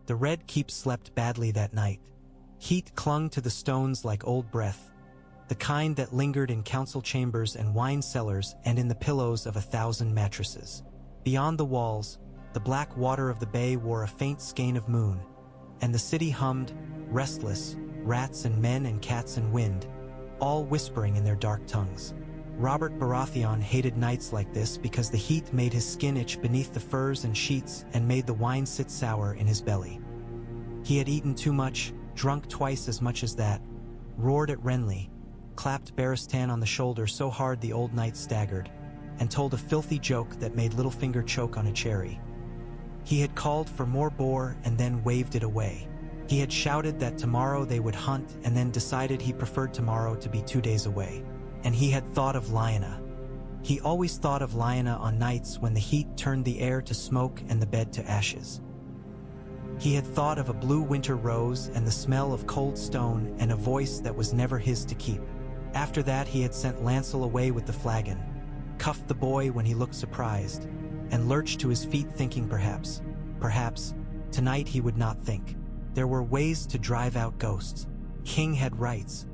The Red Keep slept badly that night. Heat clung to the stones like old breath, the kind that lingered in council chambers and wine cellars and in the pillows of 1,000 mattresses. Beyond the walls, the black water of the bay wore a faint skein of moon, and the city hummed, restless, rats and men and cats and wind, all whispering in their dark tongues. Robert Baratheon hated nights like this because the heat made his skin itch beneath the furs and sheets and made the wine sit sour in his belly. He had eaten too much, drunk twice as much as that, roared at Renly, clapped Barristan on the shoulder so hard the old knight staggered, and told a filthy joke that made Littlefinger choke on a cherry. He had called for more boar and then waved it away. He had shouted that tomorrow they would hunt and then decided he preferred tomorrow to be 2 days away. And he had thought of Lyanna. He always thought of Lyanna on nights when the heat turned the air to smoke and the bed to ashes. He had thought of a blue winter rose and the smell of cold stone and a voice that was never his to keep. After that he had sent Lancel away with the flagon, cuffed the boy when he looked surprised, and lurched to his feet thinking perhaps, tonight he would not think. There were ways to drive out ghosts. King had rights.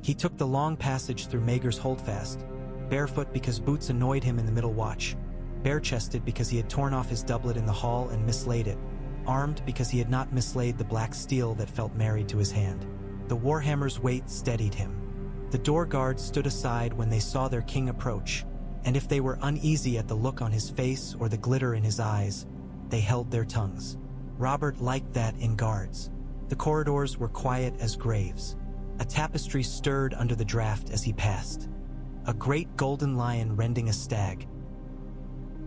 He took the long passage through Maegor's Holdfast, barefoot because boots annoyed him in the middle watch, bare-chested because he had torn off his doublet in the hall and mislaid it, armed because he had not mislaid the black steel that felt married to his hand. The warhammer's weight steadied him. The door guards stood aside when they saw their king approach, and if they were uneasy at the look on his face or the glitter in his eyes, they held their tongues. Robert liked that in guards. The corridors were quiet as graves. A tapestry stirred under the draft as he passed. A great golden lion rending a stag.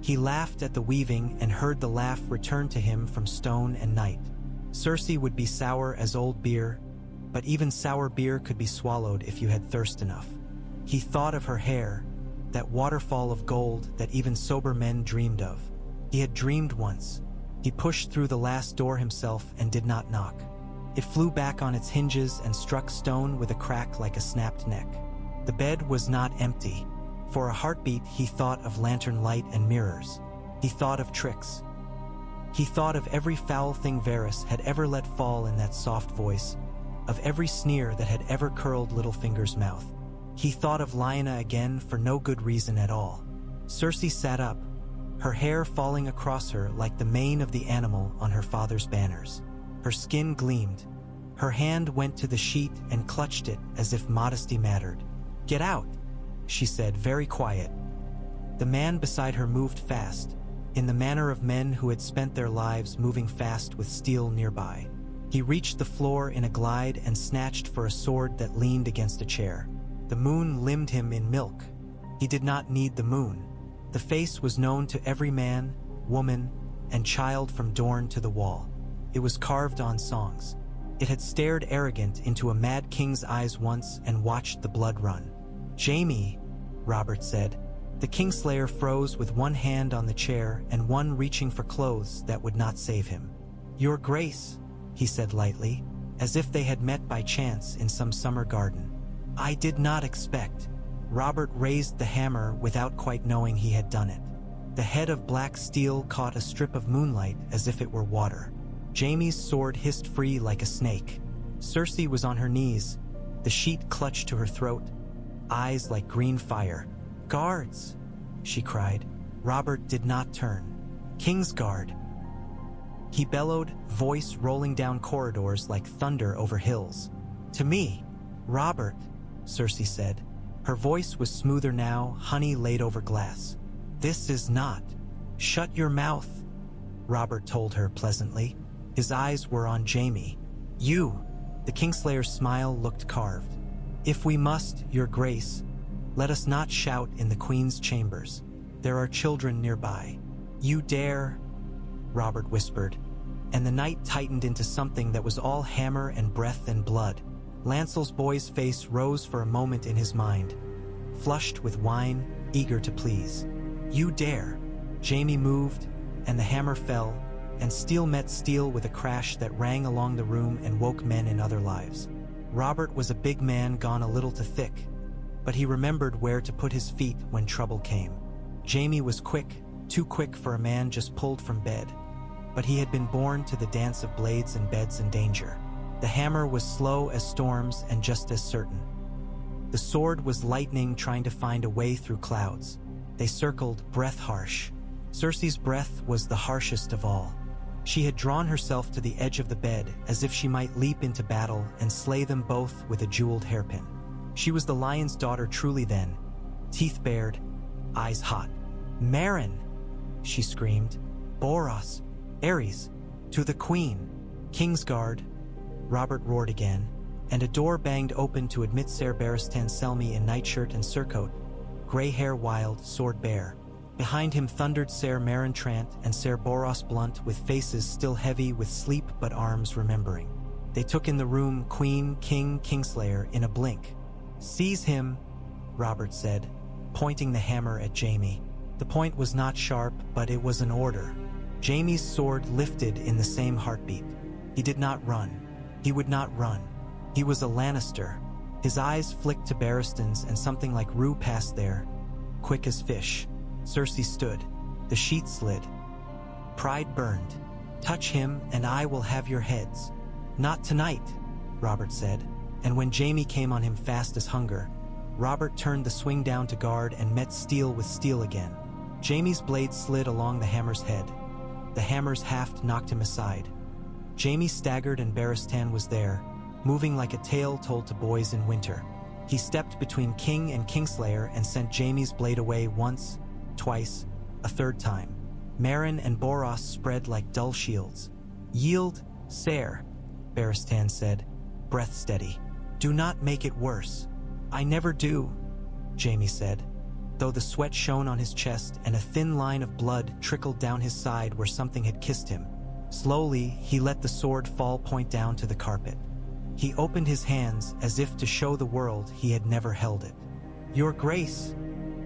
He laughed at the weaving and heard the laugh return to him from stone and night. Cersei would be sour as old beer, but even sour beer could be swallowed if you had thirst enough. He thought of her hair, that waterfall of gold that even sober men dreamed of. He had dreamed once. He pushed through the last door himself and did not knock. It flew back on its hinges and struck stone with a crack like a snapped neck. The bed was not empty. For a heartbeat he thought of lantern light and mirrors. He thought of tricks. He thought of every foul thing Varys had ever let fall in that soft voice, of every sneer that had ever curled Littlefinger's mouth. He thought of Lyanna again for no good reason at all. Cersei sat up, her hair falling across her like the mane of the animal on her father's banners. Her skin gleamed. Her hand went to the sheet and clutched it as if modesty mattered. "Get out," she said, very quiet. The man beside her moved fast, in the manner of men who had spent their lives moving fast with steel nearby. He reached the floor in a glide and snatched for a sword that leaned against a chair. The moon limned him in milk. He did not need the moon. The face was known to every man, woman, and child from Dorne to the Wall. It was carved on songs. It had stared arrogant into a mad king's eyes once and watched the blood run. "Jaime," Robert said. The Kingslayer froze with one hand on the chair and one reaching for clothes that would not save him. "Your Grace," he said lightly, as if they had met by chance in some summer garden. "I did not expect." Robert raised the hammer without quite knowing he had done it. The head of black steel caught a strip of moonlight as if it were water. Jaime's sword hissed free like a snake. Cersei was on her knees, the sheet clutched to her throat, eyes like green fire. "Guards!" she cried. Robert did not turn. "Kingsguard!" He bellowed, voice rolling down corridors like thunder over hills. "To me, Robert," Cersei said. Her voice was smoother now, honey laid over glass. "This is not." "Shut your mouth," Robert told her pleasantly. His eyes were on Jaime. "You." The Kingslayer's smile looked carved. "If we must, Your Grace, let us not shout in the Queen's chambers. There are children nearby." "You dare," Robert whispered, and the night tightened into something that was all hammer and breath and blood. Lancel's boy's face rose for a moment in his mind, flushed with wine, eager to please. "You dare." Jaime moved, and the hammer fell, and steel met steel with a crash that rang along the room and woke men in other lives. Robert was a big man gone a little too thick, but he remembered where to put his feet when trouble came. Jaime was quick, too quick for a man just pulled from bed. but he had been born to the dance of blades and beds and danger. The hammer was slow as storms and just as certain. The sword was lightning trying to find a way through clouds. They circled, breath harsh. Cersei's breath was the harshest of all. She had drawn herself to the edge of the bed as if she might leap into battle and slay them both with a jeweled hairpin. She was the lion's daughter truly then, teeth bared, eyes hot. "Meryn!" she screamed. "Boros! Ares! To the queen! Kingsguard!" Robert roared again, and a door banged open to admit Ser Barristan Selmy in nightshirt and surcoat, gray hair wild, sword bare. Behind him thundered Ser Meryn Trant and Ser Boros Blunt with faces still heavy with sleep but arms remembering. They took in the room Queen, King, Kingslayer in a blink. "Seize him," Robert said, pointing the hammer at Jaime. The point was not sharp, but it was an order. Jaime's sword lifted in the same heartbeat. He did not run. He would not run. He was a Lannister. His eyes flicked to Barristan's and something like Rue passed there, quick as fish. Cersei stood. The sheet slid. Pride burned. "Touch him, and I will have your heads." "Not tonight," Robert said, and when Jaime came on him fast as hunger, Robert turned the swing down to guard and met steel with steel again. Jaime's blade slid along the hammer's head. The hammer's haft knocked him aside. Jaime staggered and Barristan was there, moving like a tale told to boys in winter. He stepped between King and Kingslayer and sent Jaime's blade away once, twice, a third time. Meryn and Boros spread like dull shields. "Yield, Ser," Barristan said, breath steady. "Do not make it worse." "I never do," Jaime said, though the sweat shone on his chest and a thin line of blood trickled down his side where something had kissed him. Slowly, he let the sword fall point down to the carpet. He opened his hands as if to show the world he had never held it. "Your Grace,"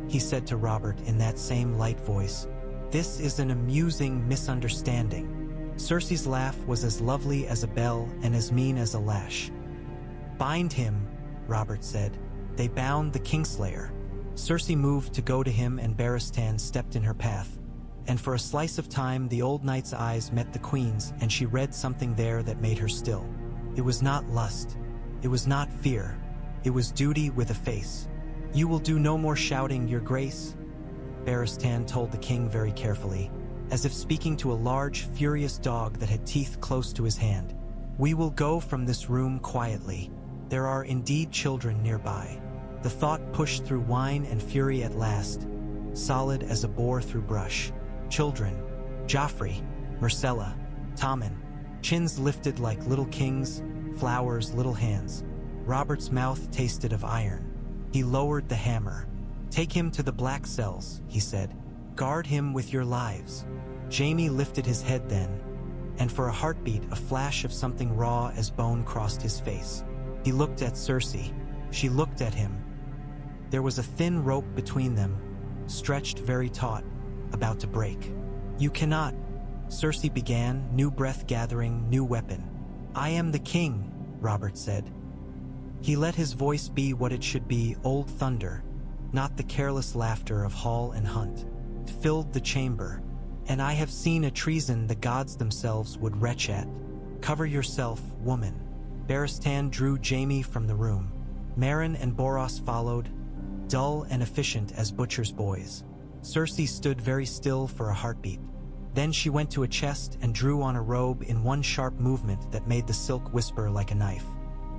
he said to Robert in that same light voice, "this is an amusing misunderstanding." Cersei's laugh was as lovely as a bell and as mean as a lash. "Bind him," Robert said. They bound the Kingslayer. Cersei moved to go to him and Barristan stepped in her path. And for a slice of time the old knight's eyes met the queen's and she read something there that made her still. It was not lust. It was not fear. It was duty with a face. "You will do no more shouting, Your Grace," Barristan told the king very carefully, as if speaking to a large, furious dog that had teeth close to his hand. "We will go from this room quietly. There are indeed children nearby." The thought pushed through wine and fury at last, solid as a boar through brush. Children. Joffrey, Myrcella, Tommen. Chins lifted like little kings, flowers little hands. Robert's mouth tasted of iron. He lowered the hammer. "Take him to the black cells," he said. "Guard him with your lives." Jaime lifted his head then, and for a heartbeat a flash of something raw as bone crossed his face. He looked at Cersei. She looked at him. There was a thin rope between them, stretched very taut, about to break. "You cannot," Cersei began, new breath gathering, new weapon. "I am the king," Robert said. He let his voice be what it should be, old thunder, not the careless laughter of Hall and Hunt. It filled the chamber. "And I have seen a treason the gods themselves would retch at. Cover yourself, woman." Barristan drew Jaime from the room. Meryn and Boros followed, dull and efficient as butcher's boys. Cersei stood very still for a heartbeat. Then she went to a chest and drew on a robe in one sharp movement that made the silk whisper like a knife.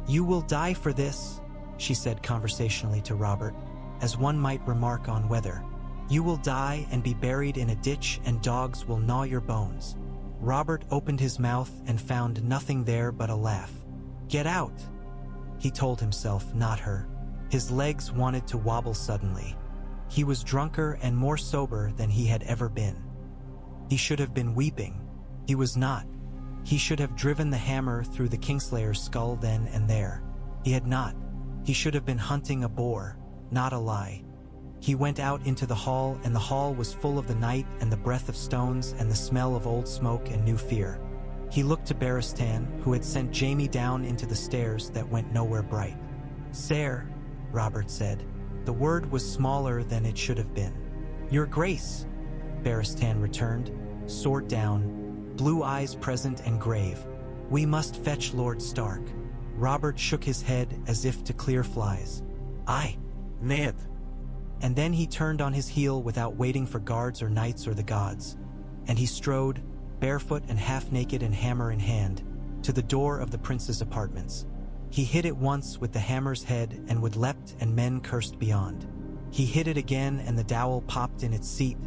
"You will die for this," she said conversationally to Robert, as one might remark on weather. "You will die and be buried in a ditch and dogs will gnaw your bones." Robert opened his mouth and found nothing there but a laugh. "Get out," he told himself, not her. His legs wanted to wobble suddenly. He was drunker and more sober than he had ever been. He should have been weeping. He was not. He should have driven the hammer through the Kingslayer's skull then and there. He had not. He should have been hunting a boar, not a lie. He went out into the hall, and the hall was full of the night and the breath of stones and the smell of old smoke and new fear. He looked to Barristan, who had sent Jaime down into the stairs that went nowhere bright. "Ser," Robert said. The word was smaller than it should have been. "Your Grace," Barristan returned, sword down, blue eyes present and grave. "We must fetch Lord Stark." Robert shook his head as if to clear flies. "Aye, Ned." and then he turned on his heel without waiting for guards or knights or the gods, and he strode, barefoot and half-naked and hammer in hand, to the door of the prince's apartments. He hit it once with the hammer's head and would leapt and men cursed beyond. He hit it again and the dowel popped in its seat,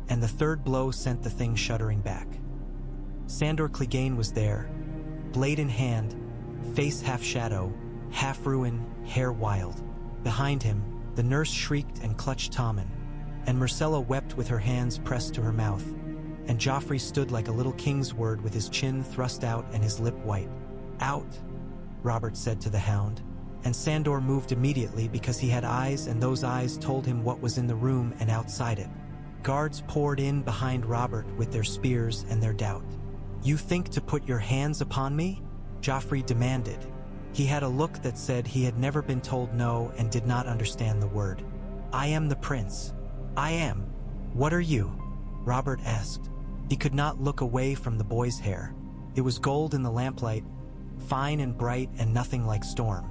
and the third blow sent the thing shuddering back. Sandor Clegane was there, blade in hand, face half-shadow, half-ruin, hair wild. Behind him, the nurse shrieked and clutched Tommen, and Myrcella wept with her hands pressed to her mouth, and Joffrey stood like a little kingsguard with his chin thrust out and his lip white. "Out," Robert said to the hound, and Sandor moved immediately because he had eyes, and those eyes told him what was in the room and outside it. Guards poured in behind Robert with their spears and their doubt. "You think to put your hands upon me?" Joffrey demanded. He had a look that said he had never been told no and did not understand the word. "I am the prince. I am." "What are you?" Robert asked. He could not look away from the boy's hair. It was gold in the lamplight, fine and bright and nothing like storm.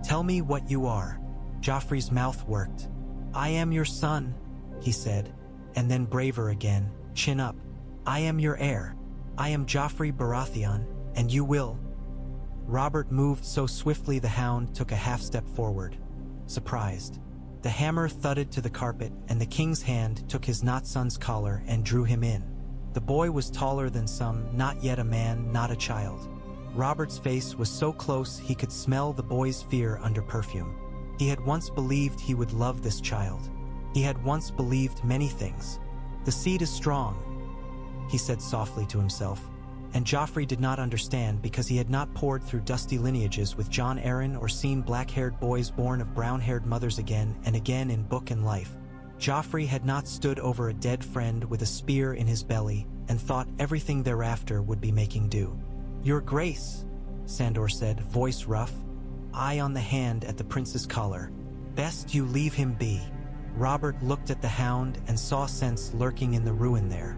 "Tell me what you are." Joffrey's mouth worked. "I am your son," he said, and then braver again, chin up. "I am your heir. I am Joffrey Baratheon, and you will." Robert moved so swiftly the hound took a half-step forward, surprised. The hammer thudded to the carpet, and the king's hand took his not-son's collar and drew him in. The boy was taller than some, not yet a man, not a child. Robert's face was so close he could smell the boy's fear under perfume. He had once believed he would love this child. He had once believed many things. "The seed is strong," he said softly to himself, and Joffrey did not understand because he had not pored through dusty lineages with Jon Arryn or seen black-haired boys born of brown-haired mothers again and again in book and life. Joffrey had not stood over a dead friend with a spear in his belly and thought everything thereafter would be making do. "Your Grace," Sandor said, voice rough, eye on the hand at the prince's collar. "Best you leave him be." Robert looked at the hound and saw sense lurking in the ruin there.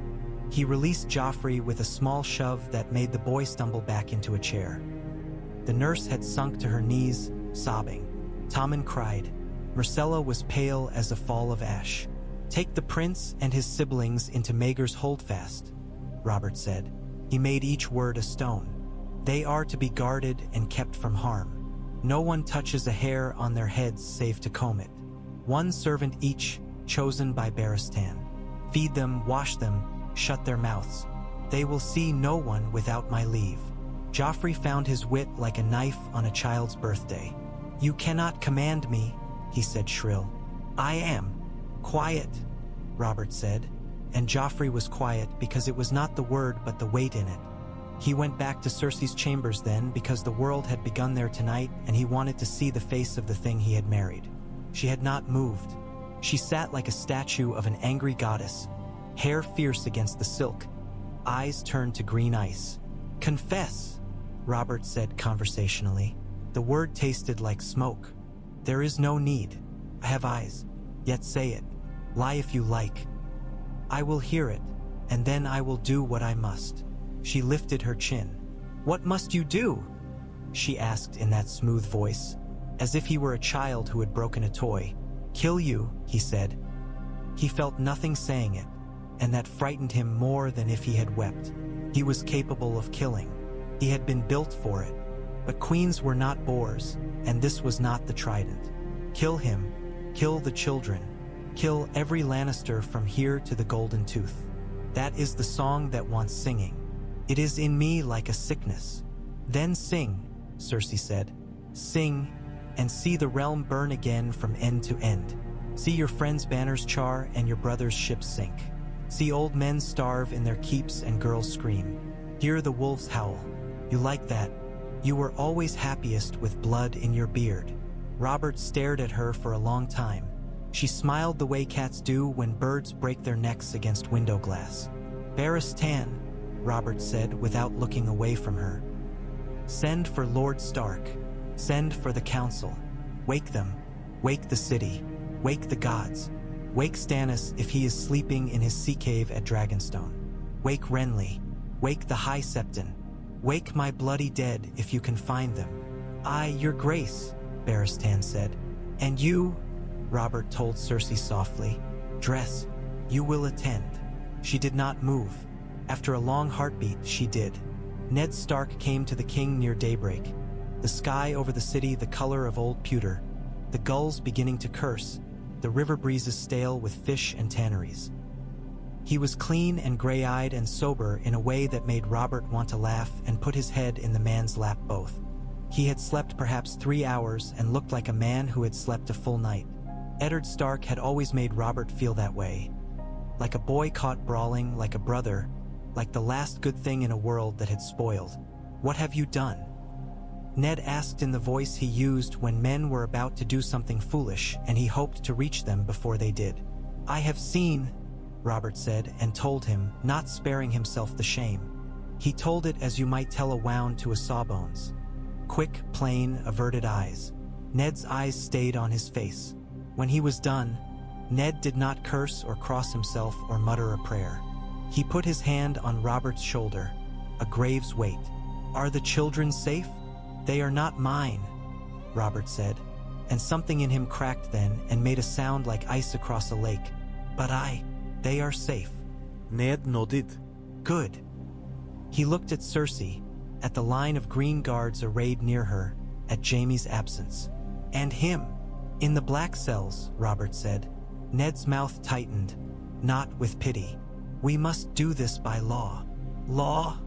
He released Joffrey with a small shove that made the boy stumble back into a chair. The nurse had sunk to her knees, sobbing. Tommen cried. Myrcella was pale as a fall of ash. "Take the prince and his siblings into Maegor's holdfast," Robert said. He made each word a stone. "They are to be guarded and kept from harm. No one touches a hair on their heads save to comb it. One servant each, chosen by Barristan. Feed them, wash them, shut their mouths. They will see no one without my leave." Joffrey found his wit like a knife on a child's birthday. "You cannot command me," he said shrill. "I am." "Quiet," Robert said, and Joffrey was quiet because it was not the word but the weight in it. He went back to Cersei's chambers then because the world had begun there tonight and he wanted to see the face of the thing he had married. She had not moved. She sat like a statue of an angry goddess, hair fierce against the silk, eyes turned to green ice. "Confess," Robert said conversationally. The word tasted like smoke. "There is no need. I have eyes. Yet say it. Lie if you like. I will hear it, and then I will do what I must." She lifted her chin. "What must you do?" she asked in that smooth voice, as if he were a child who had broken a toy. "Kill you," he said. He felt nothing saying it, and that frightened him more than if he had wept. He was capable of killing. He had been built for it. But queens were not boars, and this was not the trident. "Kill him. Kill the children. Kill every Lannister from here to the Golden Tooth. That is the song that wants singing. It is in me like a sickness." "Then sing," Cersei said. "Sing, and see the realm burn again from end to end. See your friends' banners char and your brothers' ships sink. See old men starve in their keeps and girls scream. Hear the wolves howl. You like that? You were always happiest with blood in your beard." Robert stared at her for a long time. She smiled the way cats do when birds break their necks against window glass. "Barristan," Robert said without looking away from her. "Send for Lord Stark. Send for the council. Wake them. Wake the city. Wake the gods. Wake Stannis if he is sleeping in his sea cave at Dragonstone. Wake Renly. Wake the high septon. Wake my bloody dead if you can find them. Aye, your grace, Baratheon said. And you, Robert told Cersei softly, dress. You will attend. She did not move. After a long heartbeat, she did. Ned Stark came to the king near daybreak. The sky over the city the color of old pewter, the gulls beginning to curse, the river breezes stale with fish and tanneries. He was clean and gray-eyed and sober in a way that made Robert want to laugh and put his head in the man's lap both. He had slept perhaps 3 hours and looked like a man who had slept a full night. Eddard Stark had always made Robert feel that way. Like a boy caught brawling, like a brother, like the last good thing in a world that had spoiled. What have you done? Ned asked in the voice he used when men were about to do something foolish and he hoped to reach them before they did. I have seen, Robert said and told him, not sparing himself the shame. He told it as you might tell a wound to a sawbones. Quick, plain, averted eyes. Ned's eyes stayed on his face. When he was done, Ned did not curse or cross himself or mutter a prayer. He put his hand on Robert's shoulder, a grave's weight. Are the children safe? They are not mine, Robert said, and something in him cracked then and made a sound like ice across a lake. But they are safe. Ned nodded. Good. He looked at Cersei, at the line of green guards arrayed near her, at Jaime's absence. And him. In the black cells, Robert said. Ned's mouth tightened, not with pity. We must do this by law. Law?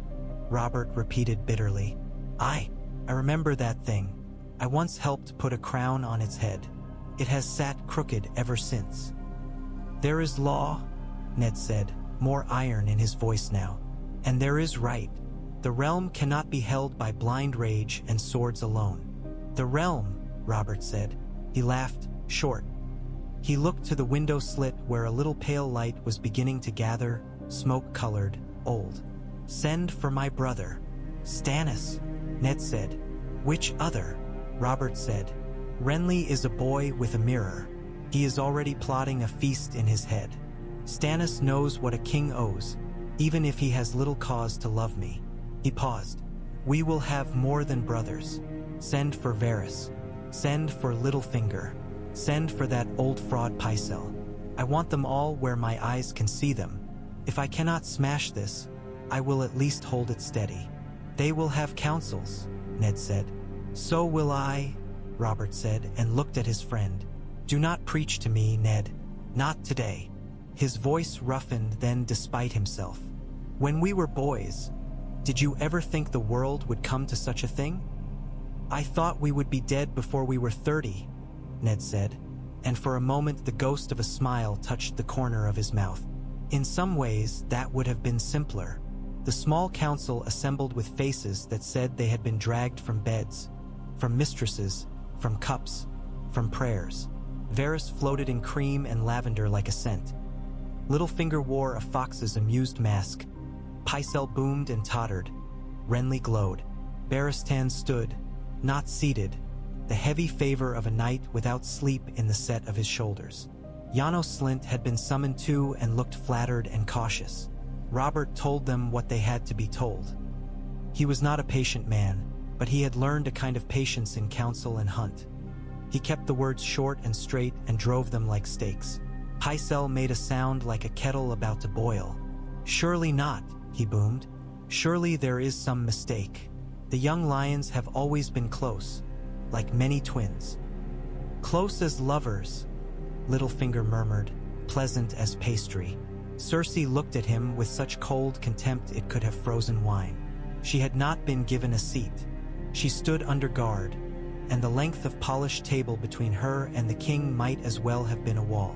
Robert repeated bitterly. I remember that thing. I once helped put a crown on its head. It has sat crooked ever since. There is law, Ned said, more iron in his voice now. And there is right. The realm cannot be held by blind rage and swords alone. The realm, Robert said. He laughed, short. He looked to the window slit where a little pale light was beginning to gather, smoke-colored, old. Send for my brother. Stannis, Ned said. Which other? Robert said. Renly is a boy with a mirror. He is already plotting a feast in his head. Stannis knows what a king owes, even if he has little cause to love me. He paused. We will have more than brothers. Send for Varys. Send for Littlefinger. Send for that old fraud Pycelle. I want them all where my eyes can see them. If I cannot smash this, I will at least hold it steady. They will have councils, Ned said. So will I, Robert said and looked at his friend. Do not preach to me, Ned. Not today. His voice roughened then despite himself. When we were boys, did you ever think the world would come to such a thing? I thought we would be dead before we were 30, Ned said, and for a moment the ghost of a smile touched the corner of his mouth. In some ways, that would have been simpler. The small council assembled with faces that said they had been dragged from beds, from mistresses, from cups, from prayers. Varys floated in cream and lavender like a scent. Littlefinger wore a fox's amused mask. Pycelle boomed and tottered. Renly glowed. Baratheon stood, not seated, the heavy favor of a knight without sleep in the set of his shoulders. Janos Slynt had been summoned too and looked flattered and cautious. Robert told them what they had to be told. He was not a patient man, but he had learned a kind of patience in council and hunt. He kept the words short and straight and drove them like stakes. Pycelle made a sound like a kettle about to boil. Surely not, he boomed. Surely there is some mistake. The young lions have always been close, like many twins. Close as lovers, Littlefinger murmured, pleasant as pastry. Cersei looked at him with such cold contempt it could have frozen wine. She had not been given a seat. She stood under guard, and the length of polished table between her and the king might as well have been a wall.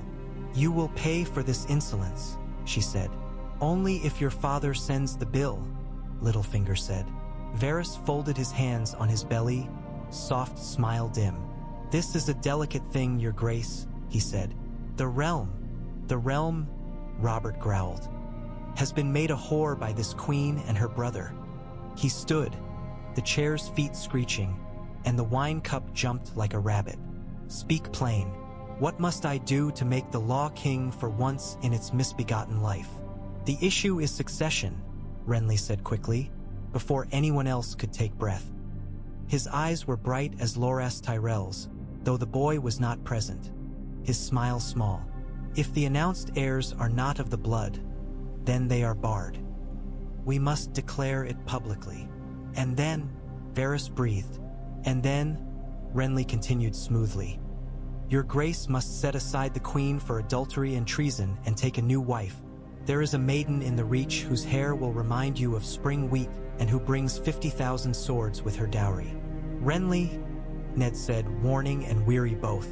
You will pay for this insolence, she said. Only if your father sends the bill, Littlefinger said. Varys folded his hands on his belly, soft smile dim. This is a delicate thing, your grace, he said. The realm, Robert growled, has been made a whore by this queen and her brother. He stood, the chair's feet screeching, and the wine cup jumped like a rabbit. Speak plain. What must I do to make the law king for once in its misbegotten life? The issue is succession, Renly said quickly, before anyone else could take breath. His eyes were bright as Loras Tyrell's, though the boy was not present. His smile small. If the announced heirs are not of the blood, then they are barred. We must declare it publicly. And then, Varys breathed. And then, Renly continued smoothly. Your grace must set aside the queen for adultery and treason and take a new wife. There is a maiden in the Reach whose hair will remind you of spring wheat and who brings 50,000 swords with her dowry. Renly, Ned said, warning and weary both.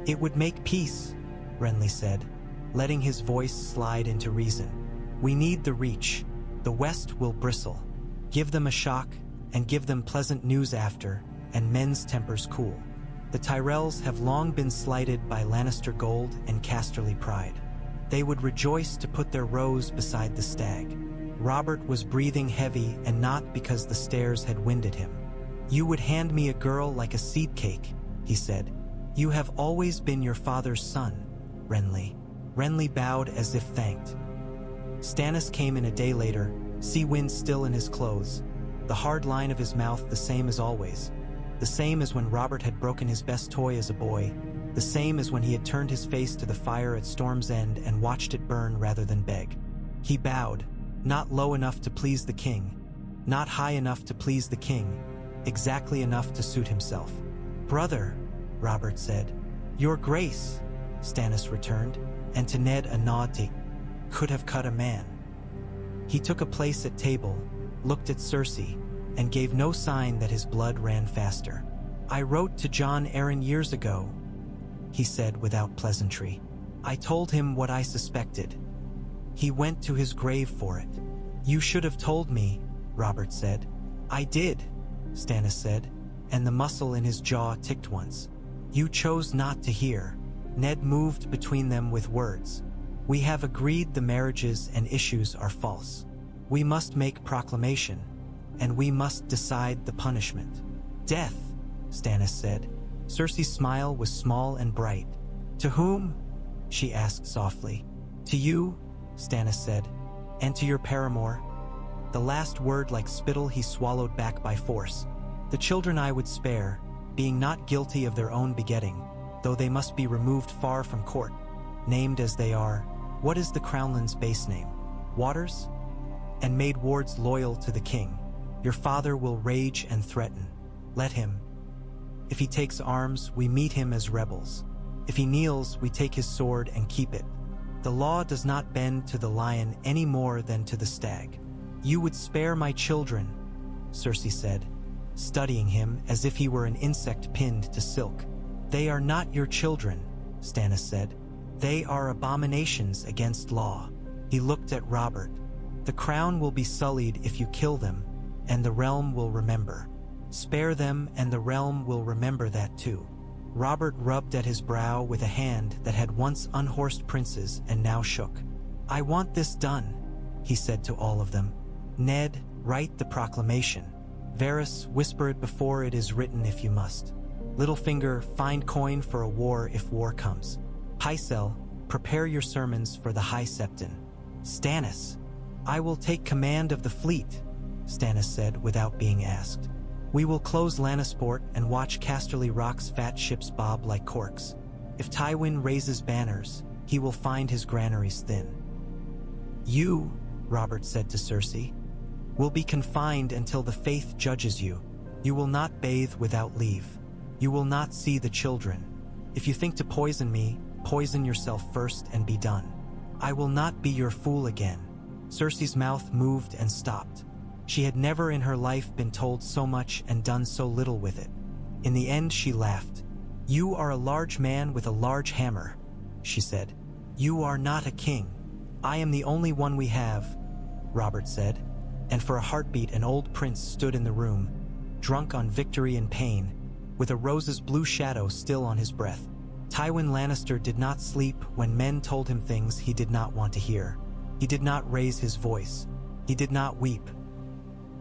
It would make peace, Renly said, letting his voice slide into reason. We need the Reach. The West will bristle. Give them a shock, and give them pleasant news after, and men's tempers cool. The Tyrells have long been slighted by Lannister gold and Casterly pride. They would rejoice to put their rose beside the Stag. Robert was breathing heavy, and not because the stairs had winded him. You would hand me a girl like a seed cake, he said. You have always been your father's son, Renly. Renly bowed as if thanked. Stannis came in a day later, sea wind still in his clothes, the hard line of his mouth the same as always, the same as when Robert had broken his best toy as a boy, the same as when he had turned his face to the fire at Storm's End and watched it burn rather than beg. He bowed, not low enough to please the king, not high enough to please the king, exactly enough to suit himself. Brother, Robert said. Your grace, Stannis returned, and to Ned a nod to could have cut a man. He took a place at table, looked at Cersei, and gave no sign that his blood ran faster. I wrote to Jon Arryn years ago, he said without pleasantry. I told him what I suspected. He went to his grave for it. You should have told me, Robert said. I did, Stannis said, and the muscle in his jaw ticked once. You chose not to hear. Ned moved between them with words. We have agreed the marriages and issues are false. We must make proclamation, and we must decide the punishment. Death, Stannis said. Cersei's smile was small and bright. To whom? She asked softly. To you, Stannis said, and to your paramour. The last word like spittle he swallowed back by force. The children I would spare, being not guilty of their own begetting, though they must be removed far from court, named as they are. What is the Crownland's base name? Waters? And made wards loyal to the king. Your father will rage and threaten. Let him. If he takes arms, we meet him as rebels. If he kneels, we take his sword and keep it. The law does not bend to the lion any more than to the stag. You would spare my children, Cersei said, studying him as if he were an insect pinned to silk. They are not your children, Stannis said. They are abominations against law. He looked at Robert. The crown will be sullied if you kill them, and the realm will remember. Spare them, and the realm will remember that too. Robert rubbed at his brow with a hand that had once unhorsed princes and now shook. I want this done, he said to all of them. Ned, write the proclamation. Varys, whisper it before it is written if you must. Littlefinger, find coin for a war if war comes. Pycelle, prepare your sermons for the High Septon. Stannis, I will take command of the fleet, Stannis said without being asked. We will close Lannisport and watch Casterly Rock's fat ships bob like corks. If Tywin raises banners, he will find his granaries thin. You, Robert said to Cersei, will be confined until the faith judges you. You will not bathe without leave. You will not see the children. If you think to poison me, poison yourself first and be done. I will not be your fool again. Cersei's mouth moved and stopped. She had never in her life been told so much and done so little with it. In the end, she laughed. You are a large man with a large hammer, she said. You are not a king. I am the only one we have, Robert said, and for a heartbeat an old prince stood in the room, drunk on victory and pain, with a rose's blue shadow still on his breath. Tywin Lannister did not sleep when men told him things he did not want to hear. He did not raise his voice. He did not weep.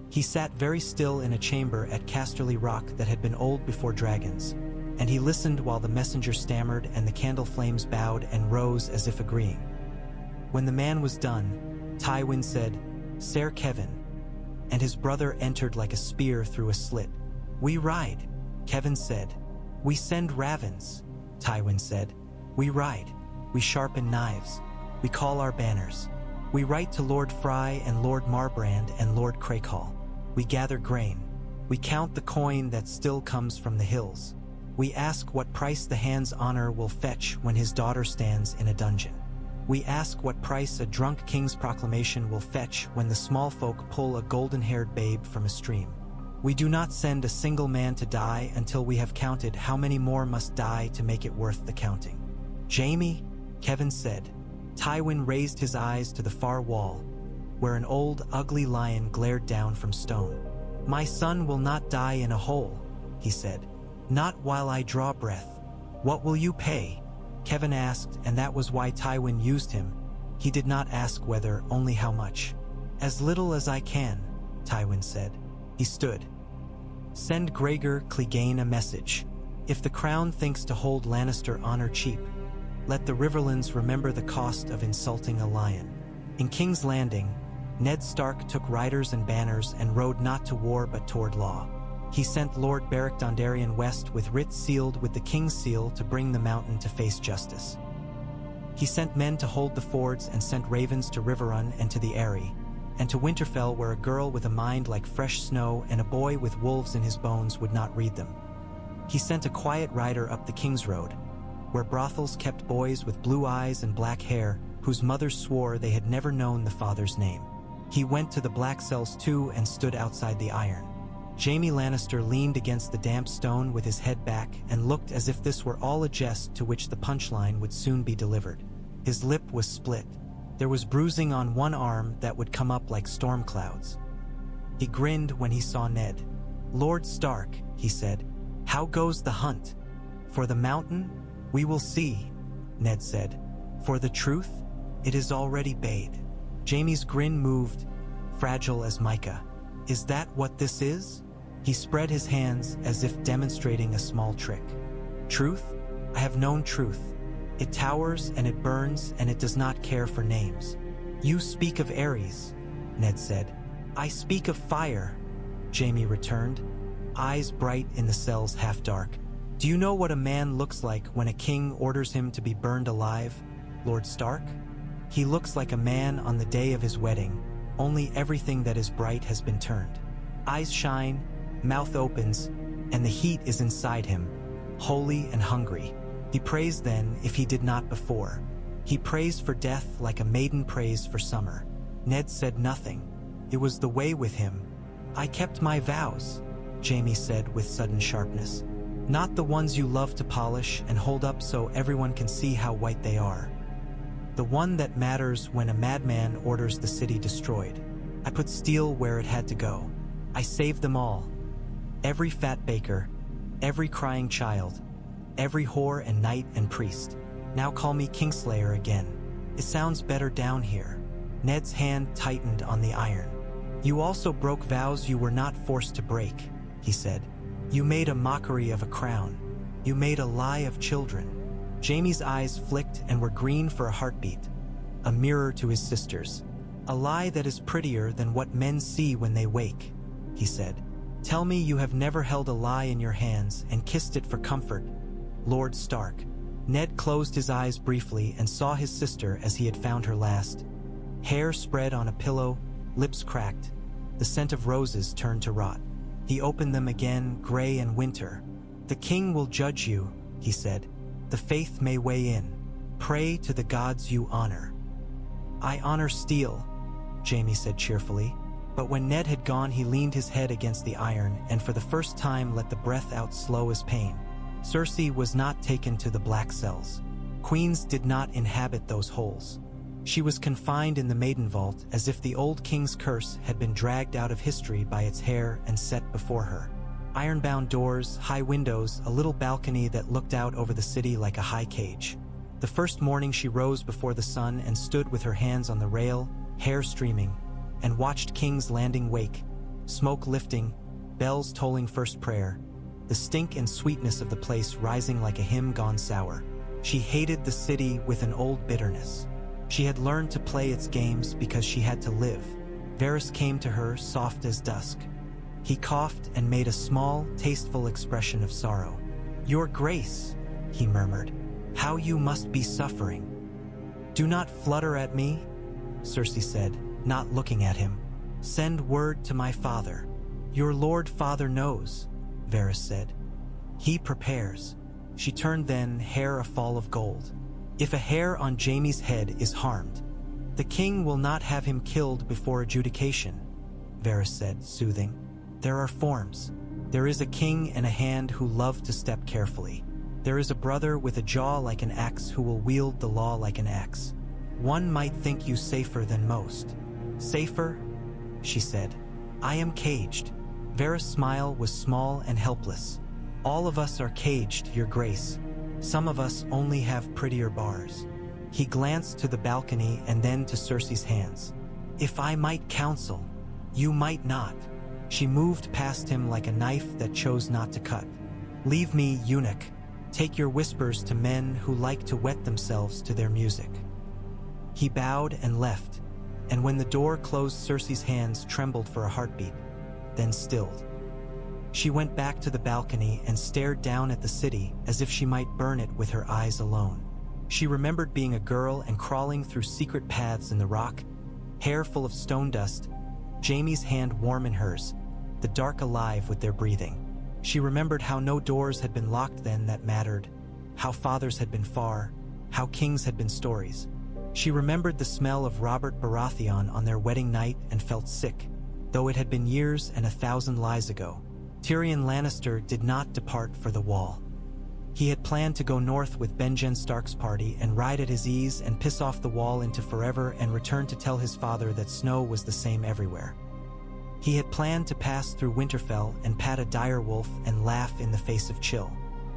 He sat very still in a chamber at Casterly Rock that had been old before dragons, and he listened while the messenger stammered and the candle flames bowed and rose as if agreeing. When the man was done, Tywin said, Ser Kevin. And his brother entered like a spear through a slit. We ride, Kevin said. We send ravens, Tywin said. We ride. We sharpen knives. We call our banners. We write to Lord Frey and Lord Marbrand and Lord Crakehall. We gather grain. We count the coin that still comes from the hills. We ask what price the hand's honor will fetch when his daughter stands in a dungeon. We ask what price a drunk king's proclamation will fetch when the small folk pull a golden-haired babe from a stream. We do not send a single man to die until we have counted how many more must die to make it worth the counting. Jaime, Kevin said. Tywin raised his eyes to the far wall, where an old, ugly lion glared down from stone. My son will not die in a hole, he said. Not while I draw breath. What will you pay? Kevin asked, and that was why Tywin used him. He did not ask whether, only how much. As little as I can, Tywin said. He stood. Send Gregor Clegane a message. If the crown thinks to hold Lannister honor cheap, let the Riverlands remember the cost of insulting a lion. In King's Landing, Ned Stark took riders and banners and rode not to war but toward law. He sent Lord Beric Dondarrion west with writs sealed with the king's seal to bring the mountain to face justice. He sent men to hold the fords and sent ravens to Riverrun and to the Eyrie, and to Winterfell where a girl with a mind like fresh snow and a boy with wolves in his bones would not read them. He sent a quiet rider up the King's Road, where brothels kept boys with blue eyes and black hair, whose mothers swore they had never known the father's name. He went to the black cells too and stood outside the iron. Jaime Lannister leaned against the damp stone with his head back and looked as if this were all a jest to which the punchline would soon be delivered. His lip was split. There was bruising on one arm that would come up like storm clouds. He grinned when he saw Ned. Lord Stark, he said, how goes the hunt? For the mountain? We will see, Ned said. For the truth? It is already bayed. Jaime's grin moved, fragile as mica. Is that what this is? He spread his hands as if demonstrating a small trick. Truth? I have known truth. It towers and it burns and it does not care for names. You speak of Ares, Ned said. I speak of fire, Jaime returned, eyes bright in the cells half dark. Do you know what a man looks like when a king orders him to be burned alive, Lord Stark? He looks like a man on the day of his wedding, only everything that is bright has been turned. Eyes shine, mouth opens, and the heat is inside him, holy and hungry. He prays then if he did not before. He prays for death like a maiden prays for summer. Ned said nothing. It was the way with him. I kept my vows, Jaime said with sudden sharpness. Not the ones you love to polish and hold up so everyone can see how white they are. The one that matters when a madman orders the city destroyed. I put steel where it had to go. I saved them all. Every fat baker, every crying child, every whore and knight and priest. Now call me Kingslayer again. It sounds better down here. Ned's hand tightened on the iron. You also broke vows you were not forced to break, he said. You made a mockery of a crown. You made a lie of children. Jaime's eyes flicked and were green for a heartbeat, a mirror to his sisters. A lie that is prettier than what men see when they wake, he said. Tell me you have never held a lie in your hands and kissed it for comfort, Lord Stark. Ned closed his eyes briefly and saw his sister as he had found her last. Hair spread on a pillow, lips cracked, the scent of roses turned to rot. He opened them again, gray and winter. The king will judge you, he said. The faith may weigh in. Pray to the gods you honor. I honor steel, Jaime said cheerfully. But when Ned had gone, he leaned his head against the iron and for the first time let the breath out slow as pain. Cersei was not taken to the black cells. Queens did not inhabit those holes. She was confined in the maiden vault as if the old king's curse had been dragged out of history by its hair and set before her. Iron-bound doors, high windows, a little balcony that looked out over the city like a high cage. The first morning she rose before the sun and stood with her hands on the rail, hair streaming, and watched King's Landing wake, smoke lifting, bells tolling first prayer, the stink and sweetness of the place rising like a hymn gone sour. She hated the city with an old bitterness. She had learned to play its games because she had to live. Varys came to her, soft as dusk. He coughed and made a small, tasteful expression of sorrow. "Your Grace," he murmured, "how you must be suffering." "Do not flutter at me," Cersei said, not looking at him. "Send word to my father." "Your lord father knows," Varys said. "He prepares." She turned then, hair a fall of gold. "If a hair on Jaime's head is harmed, the king will not have him killed before adjudication," Varys said, soothing. "There are forms. There is a king and a hand who love to step carefully. There is a brother with a jaw like an axe who will wield the law like an axe. One might think you safer than most." "Safer?" she said. "I am caged." Varys' smile was small and helpless. "All of us are caged, Your Grace. Some of us only have prettier bars." He glanced to the balcony and then to Cersei's hands. "If I might counsel, you might not." She moved past him like a knife that chose not to cut. "Leave me, eunuch. Take your whispers to men who like to wet themselves to their music." He bowed and left, and when the door closed, Cersei's hands trembled for a heartbeat, then stilled. She went back to the balcony and stared down at the city as if she might burn it with her eyes alone. She remembered being a girl and crawling through secret paths in the rock, hair full of stone dust, Jaime's hand warm in hers, the dark alive with their breathing. She remembered how no doors had been locked then that mattered, how fathers had been far, how kings had been stories. She remembered the smell of Robert Baratheon on their wedding night and felt sick, though it had been years and 1,000 lies ago. Tyrion Lannister did not depart for the Wall. He had planned to go north with Ned Stark's party and ride at his ease and piss off the Wall into forever and return to tell his father that snow was the same everywhere. He had planned to pass through Winterfell and pat a direwolf and laugh in the face of chill.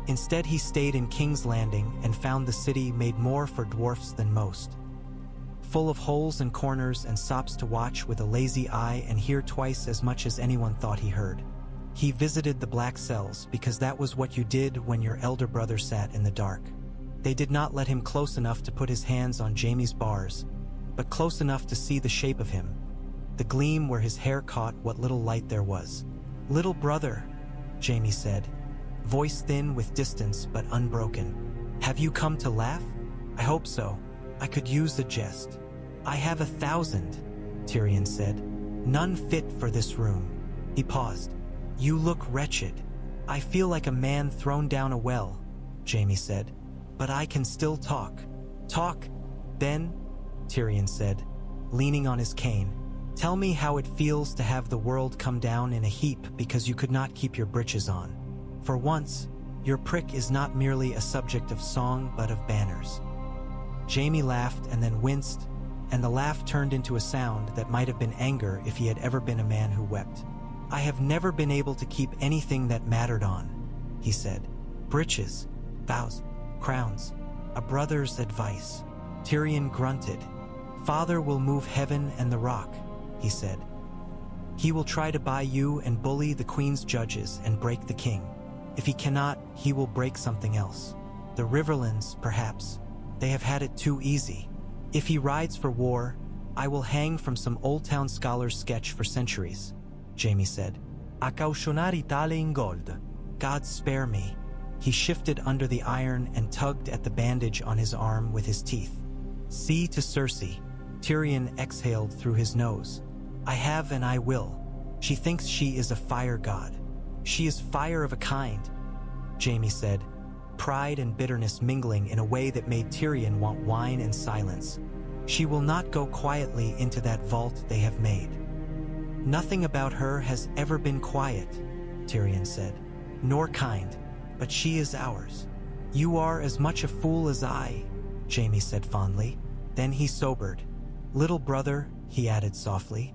Instead, he stayed in King's Landing and found the city made more for dwarfs than most. Full of holes and corners and sops to watch with a lazy eye and hear twice as much as anyone thought he heard. He visited the black cells because that was what you did when your elder brother sat in the dark. They did not let him close enough to put his hands on Jaime's bars, but close enough to see the shape of him, the gleam where his hair caught what little light there was. "Little brother," Jaime said, voice thin with distance but unbroken. "Have you come to laugh? I hope so. I could use a jest." "I have 1,000, Tyrion said. "None fit for this room." He paused. "You look wretched." "I feel like a man thrown down a well," Jaime said. "But I can still talk." "Talk, then," Tyrion said, leaning on his cane. "Tell me how it feels to have the world come down in a heap because you could not keep your breeches on. For once, your prick is not merely a subject of song but of banners." Jaime laughed and then winced, and the laugh turned into a sound that might have been anger if he had ever been a man who wept. "I have never been able to keep anything that mattered on," he said. "Breeches, vows, crowns, a brother's advice." Tyrion grunted. "Father will move heaven and the rock," he said. "He will try to buy you and bully the queen's judges and break the king. If he cannot, he will break something else. The Riverlands, perhaps. They have had it too easy. If he rides for war, I will hang from some Old Town scholar's sketch for centuries," Jaime said. "A cautionare tale in gold." "God spare me." He shifted under the iron and tugged at the bandage on his arm with his teeth. "See to Cersei." Tyrion exhaled through his nose. "I have and I will. She thinks she is a fire god." "She is fire of a kind," Jaime said, pride and bitterness mingling in a way that made Tyrion want wine and silence. "She will not go quietly into that vault they have made." "Nothing about her has ever been quiet," Tyrion said, "nor kind, but she is ours." "You are as much a fool as I," Jaime said fondly. Then he sobered. "Little brother," he added softly,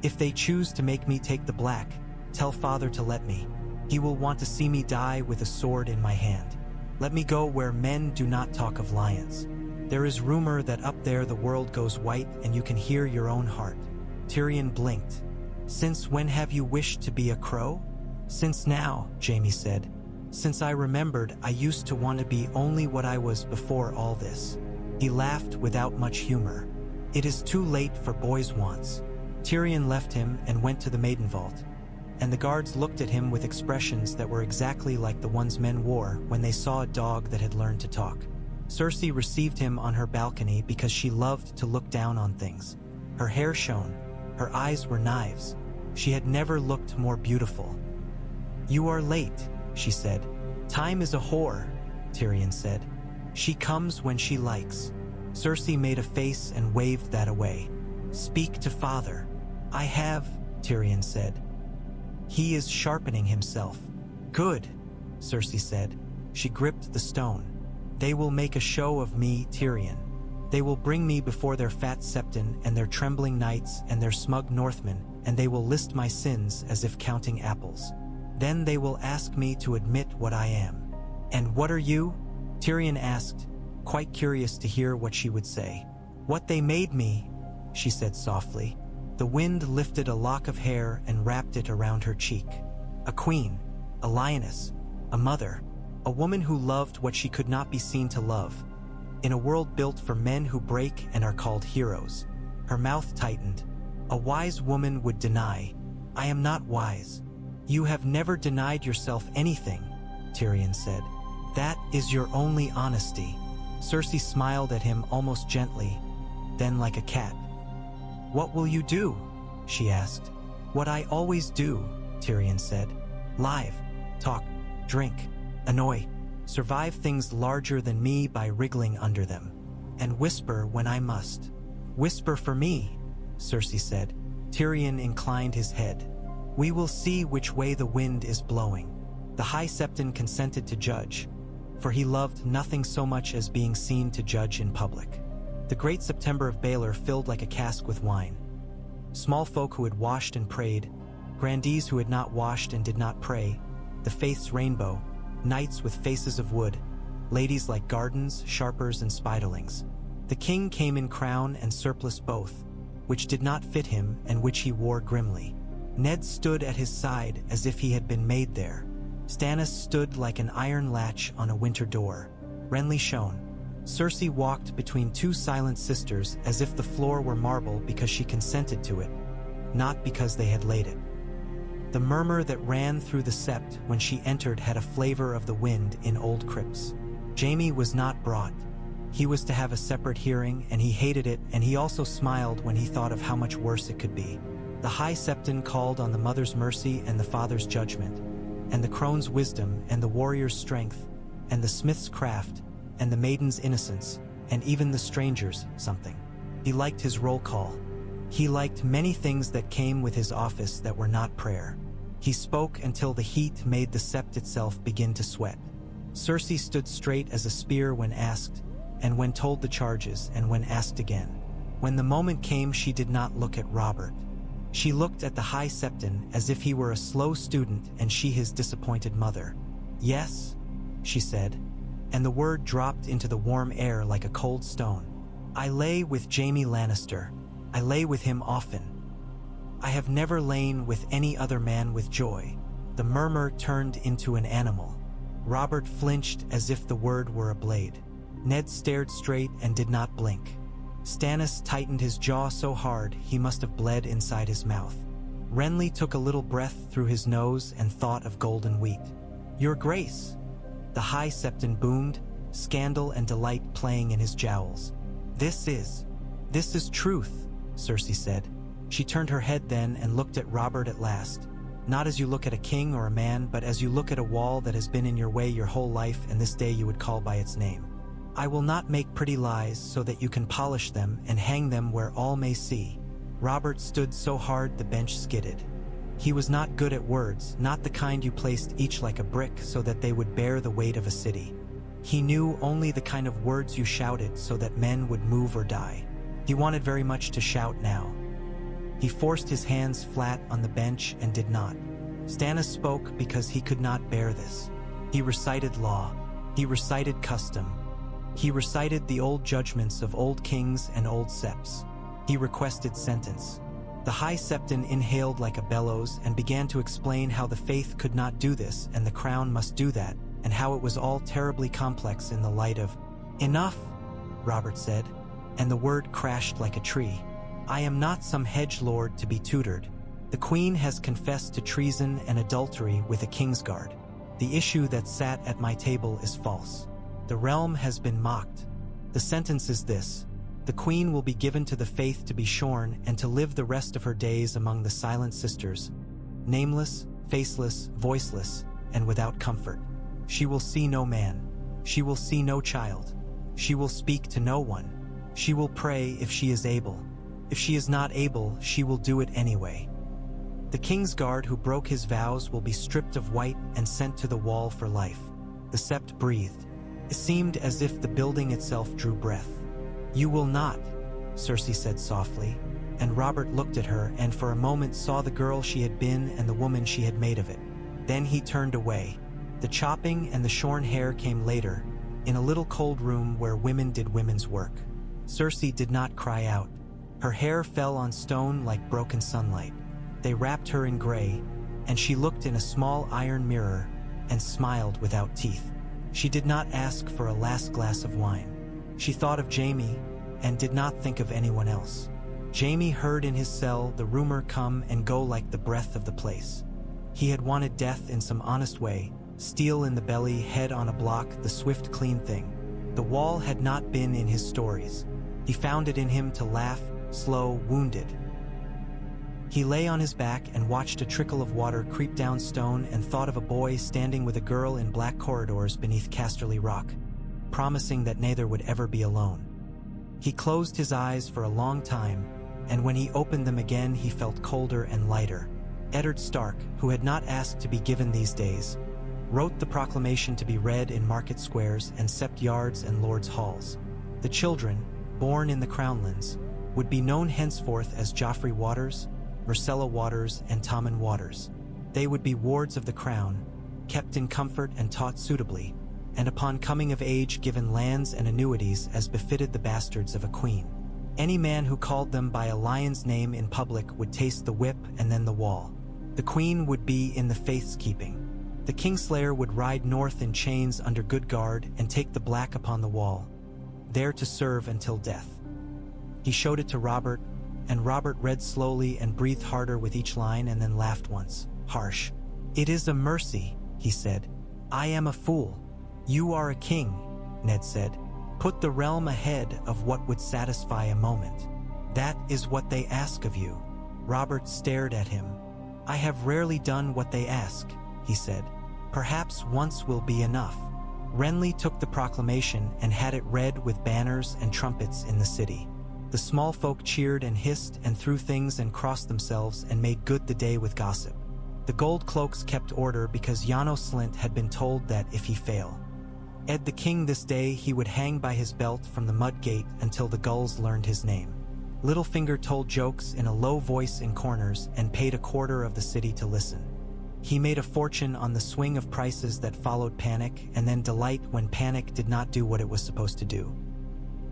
"if they choose to make me take the black, tell father to let me. He will want to see me die with a sword in my hand. Let me go where men do not talk of lions. There is rumor that up there the world goes white and you can hear your own heart." Tyrion blinked. "Since when have you wished to be a crow?" "Since now," Jaime said. "Since I remembered I used to want to be only what I was before all this." He laughed without much humor. "It is too late for boys' wants." Tyrion left him and went to the maiden vault, and the guards looked at him with expressions that were exactly like the ones men wore when they saw a dog that had learned to talk. Cersei received him on her balcony because she loved to look down on things. Her hair shone, her eyes were knives. She had never looked more beautiful. "You are late," she said. "Time is a whore," Tyrion said. "She comes when she likes." Cersei made a face and waved that away. "Speak to father." "I have," Tyrion said. "He is sharpening himself." "Good," Cersei said. She gripped the stone. "They will make a show of me, Tyrion. They will bring me before their fat septon and their trembling knights and their smug Northmen, and they will list my sins as if counting apples. Then they will ask me to admit what I am." "And what are you?" Tyrion asked, quite curious to hear what she would say. "What they made me," she said softly. The wind lifted a lock of hair and wrapped it around her cheek. "A queen, a lioness, a mother, a woman who loved what she could not be seen to love. In a world built for men who break and are called heroes." Her mouth tightened. "A wise woman would deny. I am not wise." "You have never denied yourself anything," Tyrion said. "That is your only honesty." Cersei smiled at him almost gently, then like a cat. "What will you do?" she asked. "What I always do," Tyrion said. "Live, talk, drink, annoy, survive things larger than me by wriggling under them, and whisper when I must." "Whisper for me," Cersei said. Tyrion inclined his head. "We will see which way the wind is blowing." The High Septon consented to judge, for he loved nothing so much as being seen to judge in public. The great September of Baelor filled like a cask with wine. Small folk who had washed and prayed, grandees who had not washed and did not pray, the faith's rainbow, knights with faces of wood, ladies like gardens, sharpers, and spiderlings. The king came in crown and surplice both, which did not fit him and which he wore grimly. Ned stood at his side as if he had been made there. Stannis stood like an iron latch on a winter door. Renly shone. Cersei walked between two silent sisters as if the floor were marble because she consented to it, not because they had laid it. The murmur that ran through the sept when she entered had a flavor of the wind in old crypts. Jaime was not brought. He was to have a separate hearing, and he hated it, and he also smiled when he thought of how much worse it could be. The High Septon called on the mother's mercy and the father's judgment, and the crone's wisdom and the warrior's strength, and the smith's craft, and the maiden's innocence, and even the stranger's something. He liked his roll call. He liked many things that came with his office that were not prayer. He spoke until the heat made the sept itself begin to sweat. Cersei stood straight as a spear when asked, and when told the charges, and when asked again. When the moment came, she did not look at Robert. She looked at the High Septon as if he were a slow student and she his disappointed mother. "Yes," she said, and the word dropped into the warm air like a cold stone. "I lay with Jaime Lannister. I lay with him often. I have never lain with any other man with joy." The murmur turned into an animal. Robert flinched as if the word were a blade. Ned stared straight and did not blink. Stannis tightened his jaw so hard he must have bled inside his mouth. Renly took a little breath through his nose and thought of golden wheat. "Your Grace," the High Septon boomed, scandal and delight playing in his jowls. This is truth," Cersei said. She turned her head then and looked at Robert at last. "Not as you look at a king or a man, but as you look at a wall that has been in your way your whole life, and this day you would call by its name. I will not make pretty lies so that you can polish them and hang them where all may see." Robert stood so hard the bench skidded. He was not good at words, not the kind you placed each like a brick so that they would bear the weight of a city. He knew only the kind of words you shouted so that men would move or die. He wanted very much to shout now. He forced his hands flat on the bench and did not. Stannis spoke because he could not bear this. He recited law. He recited custom. He recited the old judgments of old kings and old septs. He requested sentence. The High Septon inhaled like a bellows and began to explain how the faith could not do this and the crown must do that, and how it was all terribly complex in the light of... "Enough," Robert said, and the word crashed like a tree. I am not some hedgelord to be tutored. The queen has confessed to treason and adultery with a kingsguard. The issue that sat at my table is false. The realm has been mocked. The sentence is this: the queen will be given to the faith to be shorn and to live the rest of her days among the silent sisters, nameless, faceless, voiceless, and without comfort. She will see no man. She will see no child. She will speak to no one. She will pray if she is able. If she is not able, she will do it anyway. The kingsguard who broke his vows will be stripped of white and sent to the wall for life. The sept breathed. It seemed as if the building itself drew breath. You will not, Cersei said softly, and Robert looked at her and for a moment saw the girl she had been and the woman she had made of it. Then he turned away. The chopping and the shorn hair came later, in a little cold room where women did women's work. Cersei did not cry out. Her hair fell on stone like broken sunlight. They wrapped her in gray, and she looked in a small iron mirror and smiled without teeth. She did not ask for a last glass of wine. She thought of Jaime and did not think of anyone else. Jaime heard in his cell the rumor come and go like the breath of the place. He had wanted death in some honest way, steel in the belly, head on a block, the swift, clean thing. The wall had not been in his stories. He found it in him to laugh, slow, wounded. He lay on his back and watched a trickle of water creep down stone and thought of a boy standing with a girl in black corridors beneath Casterly Rock, promising that neither would ever be alone. He closed his eyes for a long time, and when he opened them again he felt colder and lighter. Eddard Stark, who had not asked to be given these days, wrote the proclamation to be read in market squares and sept yards and lords' halls. The children, born in the Crownlands, would be known henceforth as Joffrey Waters, Myrcella Waters, and Tommen Waters. They would be wards of the crown, kept in comfort and taught suitably, and upon coming of age given lands and annuities as befitted the bastards of a queen. Any man who called them by a lion's name in public would taste the whip and then the wall. The queen would be in the faith's keeping. The Kingslayer would ride north in chains under good guard and take the black upon the wall, there to serve until death. He showed it to Robert, and Robert read slowly and breathed harder with each line and then laughed once, harsh. It is a mercy, he said. I am a fool. You are a king, Ned said. Put the realm ahead of what would satisfy a moment. That is what they ask of you. Robert stared at him. I have rarely done what they ask, he said. Perhaps once will be enough. Renly took the proclamation and had it read with banners and trumpets in the city. The small folk cheered and hissed and threw things and crossed themselves and made good the day with gossip. The gold cloaks kept order because Janos Slint had been told that if he fail Ed the king this day he would hang by his belt from the mud gate until the gulls learned his name. Littlefinger told jokes in a low voice in corners and paid a quarter of the city to listen. He made a fortune on the swing of prices that followed panic and then delight when panic did not do what it was supposed to do.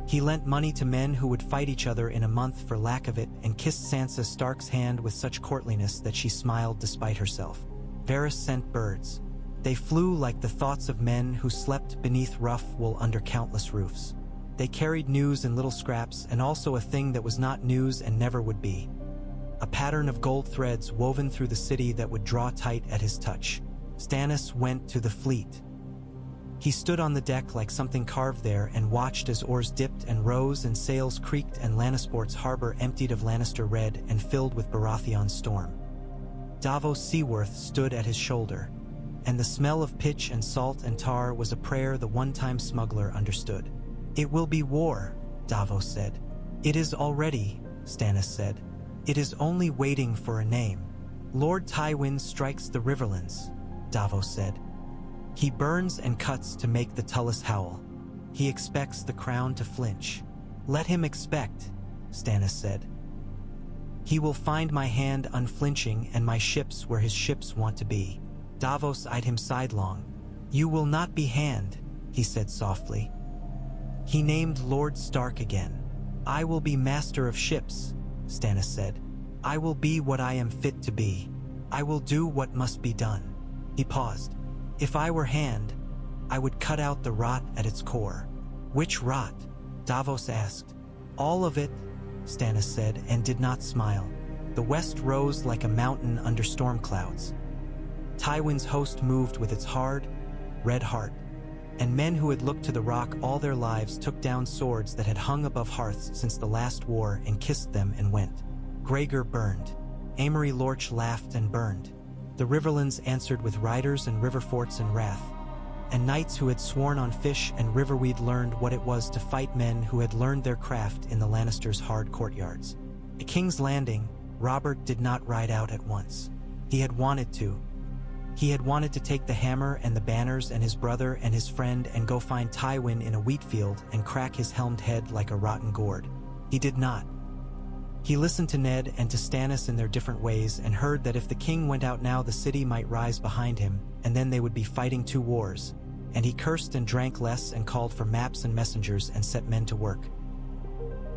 He lent money to men who would fight each other in a month for lack of it and kissed Sansa Stark's hand with such courtliness that she smiled despite herself. Varys sent birds. They flew like the thoughts of men who slept beneath rough wool under countless roofs. They carried news in little scraps and also a thing that was not news and never would be. A pattern of gold threads woven through the city that would draw tight at his touch. Stannis went to the fleet. He stood on the deck like something carved there and watched as oars dipped and rose and sails creaked and Lannisport's harbor emptied of Lannister red and filled with Baratheon's storm. Davos Seaworth stood at his shoulder, and the smell of pitch and salt and tar was a prayer the one-time smuggler understood. It will be war, Davos said. It is already, Stannis said. It is only waiting for a name. Lord Tywin strikes the Riverlands, Davos said. He burns and cuts to make the Tullus howl. He expects the crown to flinch. Let him expect, Stannis said. He will find my hand unflinching and my ships where his ships want to be. Davos eyed him sidelong. You will not be hand, he said softly. He named Lord Stark again. I will be master of ships, Stannis said. I will be what I am fit to be. I will do what must be done. He paused. If I were hand, I would cut out the rot at its core. Which rot? Davos asked. All of it, Stannis said, and did not smile. The west rose like a mountain under storm clouds. Tywin's host moved with its hard, red heart, and men who had looked to the rock all their lives took down swords that had hung above hearths since the last war and kissed them and went. Gregor burned. Amory Lorch laughed and burned. The Riverlands answered with riders and river forts and wrath. And knights who had sworn on fish and riverweed learned what it was to fight men who had learned their craft in the Lannisters' hard courtyards. At King's Landing, Robert did not ride out at once. He had wanted to. He had wanted to take the hammer and the banners and his brother and his friend and go find Tywin in a wheat field and crack his helmed head like a rotten gourd. He did not. He listened to Ned and to Stannis in their different ways and heard that if the king went out now the city might rise behind him, and then they would be fighting 2 wars. And he cursed and drank less and called for maps and messengers and set men to work.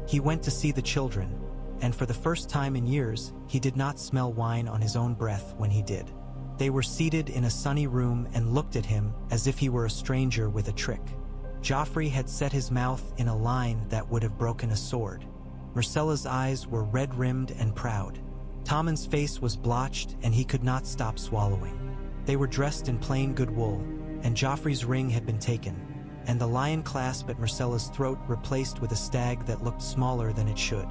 He went to see the children, and for the first time in years, he did not smell wine on his own breath when he did. They were seated in a sunny room and looked at him as if he were a stranger with a trick. Joffrey had set his mouth in a line that would have broken a sword. Myrcella's eyes were red-rimmed and proud. Tommen's face was blotched and he could not stop swallowing. They were dressed in plain good wool, and Joffrey's ring had been taken, and the lion clasp at Myrcella's throat replaced with a stag that looked smaller than it should.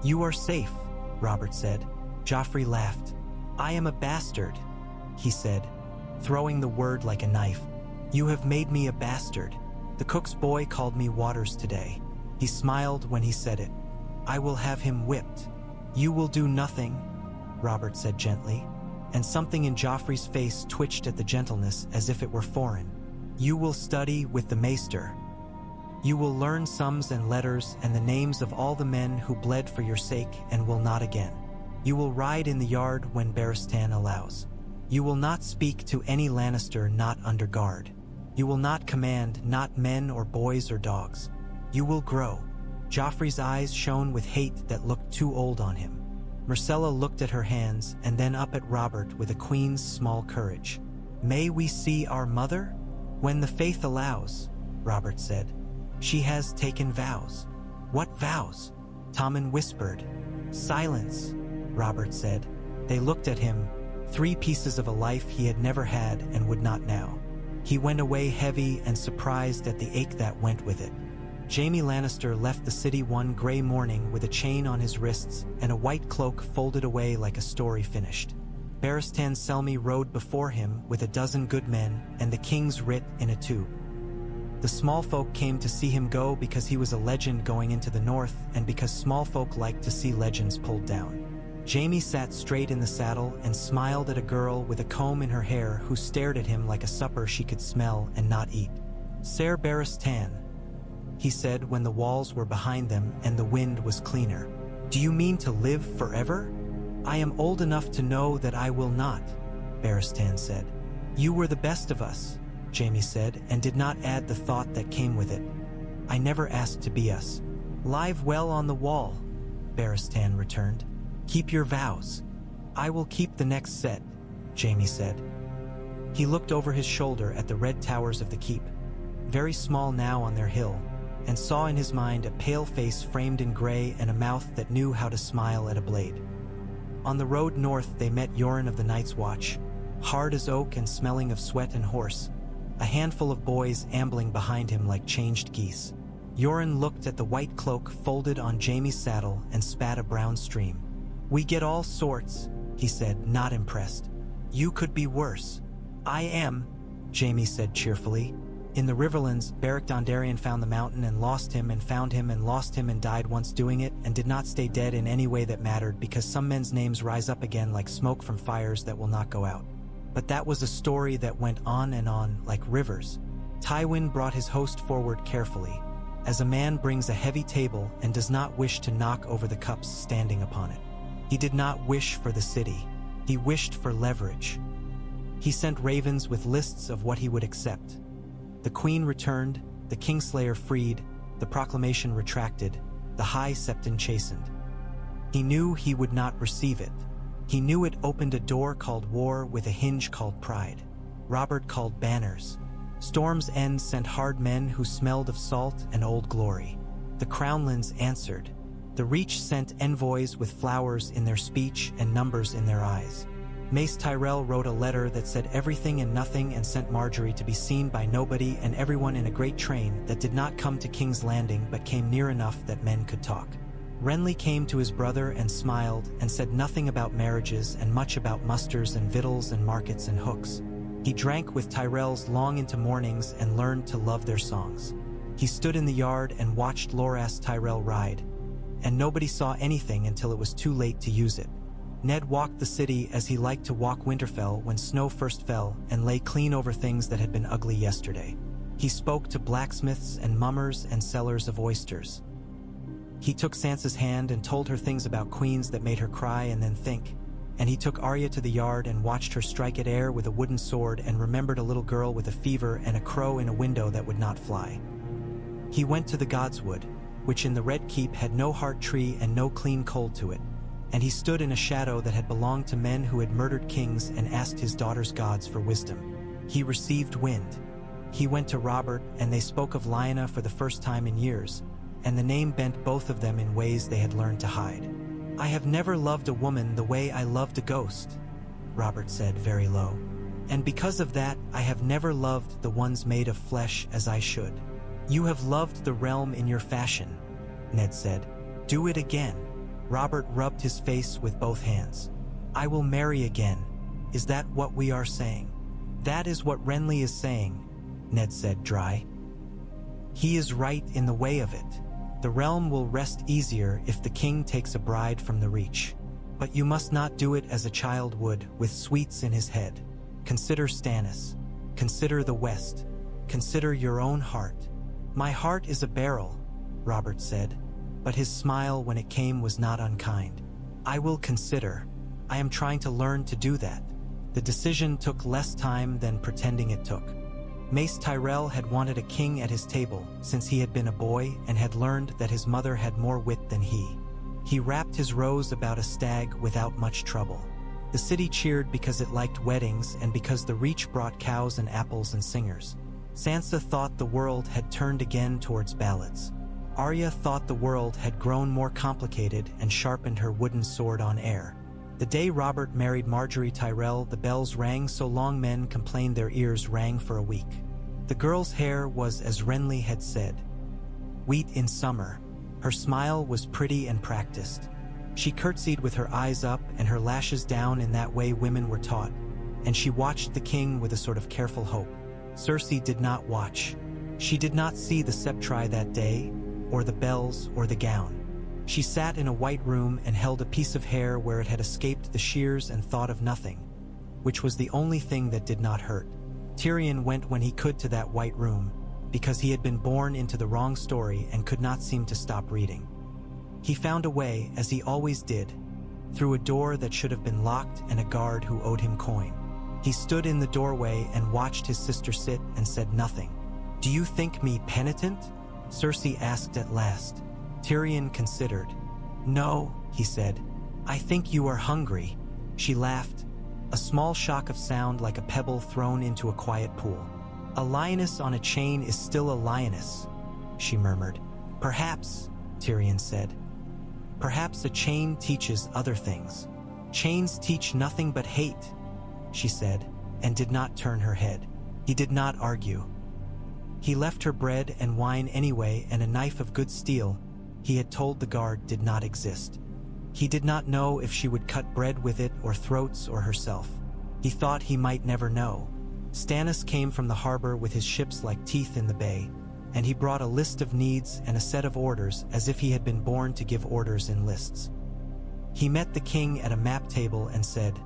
"You are safe," Robert said. Joffrey laughed. "I am a bastard," he said, throwing the word like a knife. "You have made me a bastard. The cook's boy called me Waters today." He smiled when he said it. "I will have him whipped." "You will do nothing," Robert said gently, and something in Joffrey's face twitched at the gentleness as if it were foreign. "You will study with the maester. You will learn sums and letters and the names of all the men who bled for your sake and will not again. You will ride in the yard when Barristan allows. You will not speak to any Lannister not under guard. You will not command not men or boys or dogs. You will grow." Joffrey's eyes shone with hate that looked too old on him. Myrcella looked at her hands and then up at Robert with a queen's small courage. "May we see our mother?" "When the faith allows," Robert said. "She has taken vows." "What vows?" Tommen whispered. "Silence," Robert said. They looked at him, 3 pieces of a life he had never had and would not now. He went away heavy and surprised at the ache that went with it. Jaime Lannister left the city one gray morning with a chain on his wrists and a white cloak folded away like a story finished. Barristan Selmy rode before him with 12 good men and the king's writ in a tube. The small folk came to see him go because he was a legend going into the north and because small folk like to see legends pulled down. Jaime sat straight in the saddle and smiled at a girl with a comb in her hair who stared at him like a supper she could smell and not eat. "Ser Barristan," he said when the walls were behind them and the wind was cleaner. "Do you mean to live forever?" "I am old enough to know that I will not," Barristan said. "You were the best of us," Jaime said, and did not add the thought that came with it. "I never asked to be us." "Live well on the wall," Barristan returned. "Keep your vows." "I will keep the next set," Jaime said. He looked over his shoulder at the red towers of the keep, very small now on their hill, and saw in his mind a pale face framed in gray and a mouth that knew how to smile at a blade. On the road north they met Yoren of the Night's Watch, hard as oak and smelling of sweat and horse, a handful of boys ambling behind him like changed geese. Yoren looked at the white cloak folded on Jaime's saddle and spat a brown stream. "We get all sorts," he said, not impressed. "You could be worse." "I am," Jaime said cheerfully. In the Riverlands, Beric Dondarrion found the mountain and lost him and found him and lost him and died once doing it and did not stay dead in any way that mattered because some men's names rise up again like smoke from fires that will not go out. But that was a story that went on and on like rivers. Tywin brought his host forward carefully, as a man brings a heavy table and does not wish to knock over the cups standing upon it. He did not wish for the city. He wished for leverage. He sent ravens with lists of what he would accept. The queen returned, the kingslayer freed, the proclamation retracted, the high septon chastened. He knew he would not receive it. He knew it opened a door called war with a hinge called pride. Robert called banners. Storm's End sent hard men who smelled of salt and old glory. The Crownlands answered. The Reach sent envoys with flowers in their speech and numbers in their eyes. Mace Tyrell wrote a letter that said everything and nothing and sent Marjorie to be seen by nobody and everyone in a great train that did not come to King's Landing but came near enough that men could talk. Renly came to his brother and smiled and said nothing about marriages and much about musters and victuals and markets and hooks. He drank with Tyrells long into mornings and learned to love their songs. He stood in the yard and watched Loras Tyrell ride, and nobody saw anything until it was too late to use it. Ned walked the city as he liked to walk Winterfell when snow first fell and lay clean over things that had been ugly yesterday. He spoke to blacksmiths and mummers and sellers of oysters. He took Sansa's hand and told her things about queens that made her cry and then think. And he took Arya to the yard and watched her strike at air with a wooden sword and remembered a little girl with a fever and a crow in a window that would not fly. He went to the Godswood, which in the Red Keep had no heart tree and no clean coal to it. And he stood in a shadow that had belonged to men who had murdered kings and asked his daughter's gods for wisdom. He received wind. He went to Robert, and they spoke of Lyanna for the first time in years, and the name bent both of them in ways they had learned to hide. "I have never loved a woman the way I loved a ghost," Robert said very low. "And because of that, I have never loved the ones made of flesh as I should." "You have loved the realm in your fashion," Ned said. "Do it again." Robert rubbed his face with both hands. "I will marry again. Is that what we are saying?" "That is what Renly is saying," Ned said dry. "He is right in the way of it. The realm will rest easier if the king takes a bride from the Reach. But you must not do it as a child would, with sweets in his head. Consider Stannis. Consider the West. Consider your own heart." "My heart is a barrel," Robert said, but his smile when it came was not unkind. "I will consider. I am trying to learn to do that." The decision took less time than pretending it took. Mace Tyrell had wanted a king at his table since he had been a boy and had learned that his mother had more wit than he. He wrapped his rose about a stag without much trouble. The city cheered because it liked weddings and because the Reach brought cows and apples and singers. Sansa thought the world had turned again towards ballads. Arya thought the world had grown more complicated and sharpened her wooden sword on air. The day Robert married Marjorie Tyrell, the bells rang so long men complained their ears rang for a week. The girl's hair was as Renly had said, wheat in summer. Her smile was pretty and practiced. She curtsied with her eyes up and her lashes down in that way women were taught, and she watched the king with a sort of careful hope. Cersei did not watch. She did not see the septri that day, or the bells, or the gown. She sat in a white room and held a piece of hair where it had escaped the shears and thought of nothing, which was the only thing that did not hurt. Tyrion went when he could to that white room, because he had been born into the wrong story and could not seem to stop reading. He found a way, as he always did, through a door that should have been locked and a guard who owed him coin. He stood in the doorway and watched his sister sit and said nothing. "Do you think me penitent?" Cersei asked at last. Tyrion considered. "No," he said. "I think you are hungry." She laughed, a small shock of sound like a pebble thrown into a quiet pool. "A lioness on a chain is still a lioness," she murmured. "Perhaps," Tyrion said. "Perhaps a chain teaches other things." "Chains teach nothing but hate," she said, and did not turn her head. He did not argue. He left her bread and wine anyway, and a knife of good steel he had told the guard did not exist. He did not know if she would cut bread with it or throats or herself. He thought he might never know. Stannis came from the harbor with his ships like teeth in the bay, and he brought a list of needs and a set of orders as if he had been born to give orders in lists. He met the king at a map table and said,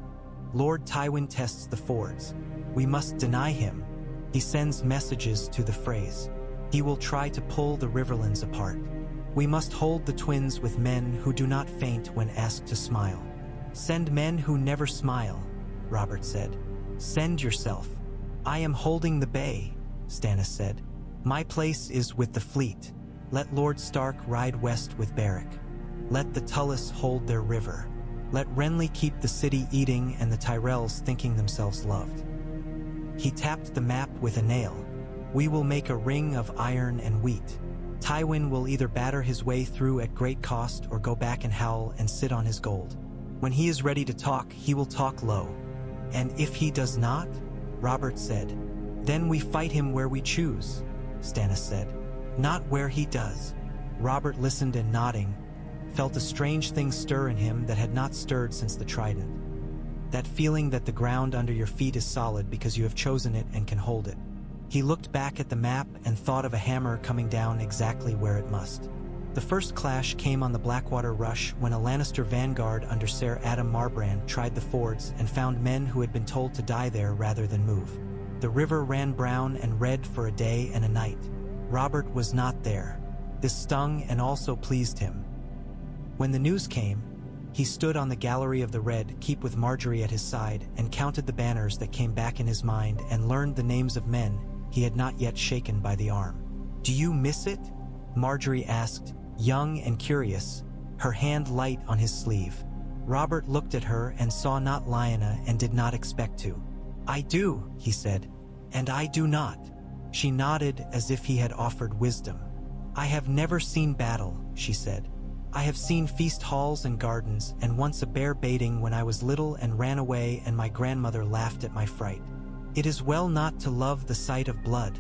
"Lord Tywin tests the fords. We must deny him. He sends messages to the Freys. He will try to pull the Riverlands apart. We must hold the twins with men who do not faint when asked to smile." "Send men who never smile," Robert said. "Send yourself." "I am holding the bay," Stannis said. "My place is with the fleet. Let Lord Stark ride west with Beric. Let the Tullus hold their river. Let Renly keep the city eating and the Tyrells thinking themselves loved." He tapped the map with a nail. "We will make a ring of iron and wheat. Tywin will either batter his way through at great cost or go back and howl and sit on his gold. When he is ready to talk, he will talk low. And if he does not, Robert said. Then we fight him where we choose, Stannis said. Not where he does. Robert listened and nodding, felt a strange thing stir in him that had not stirred since the trident. That feeling that the ground under your feet is solid because you have chosen it and can hold it. He looked back at the map and thought of a hammer coming down exactly where it must. The first clash came on the Blackwater Rush when a Lannister vanguard under Ser Adam Marbrand tried the fords and found men who had been told to die there rather than move. The river ran brown and red for a day and a night. Robert was not there. This stung and also pleased him. When the news came, he stood on the gallery of the Red Keep with Marjorie at his side and counted the banners that came back in his mind and learned the names of men he had not yet shaken by the arm. "Do you miss it?" Marjorie asked, young and curious, her hand light on his sleeve. Robert looked at her and saw not Lyanna and did not expect to. "I do," he said. "And I do not." She nodded as if he had offered wisdom. "I have never seen battle," she said. "I have seen feast halls and gardens, and once a bear baiting when I was little and ran away and my grandmother laughed at my fright. It is well not to love the sight of blood,"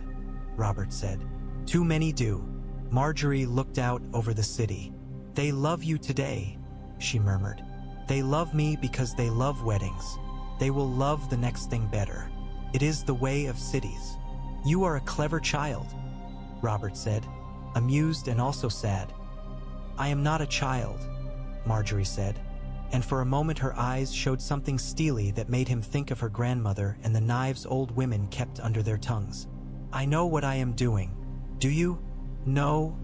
Robert said. "Too many do." Marjorie looked out over the city. "They love you today," she murmured. "They love me because they love weddings. They will love the next thing better. It is the way of cities." "You are a clever child," Robert said, amused and also sad. "I am not a child," Marjorie said, and for a moment her eyes showed something steely that made him think of her grandmother and the knives old women kept under their tongues. "I know what I am doing. Do you?" "No,"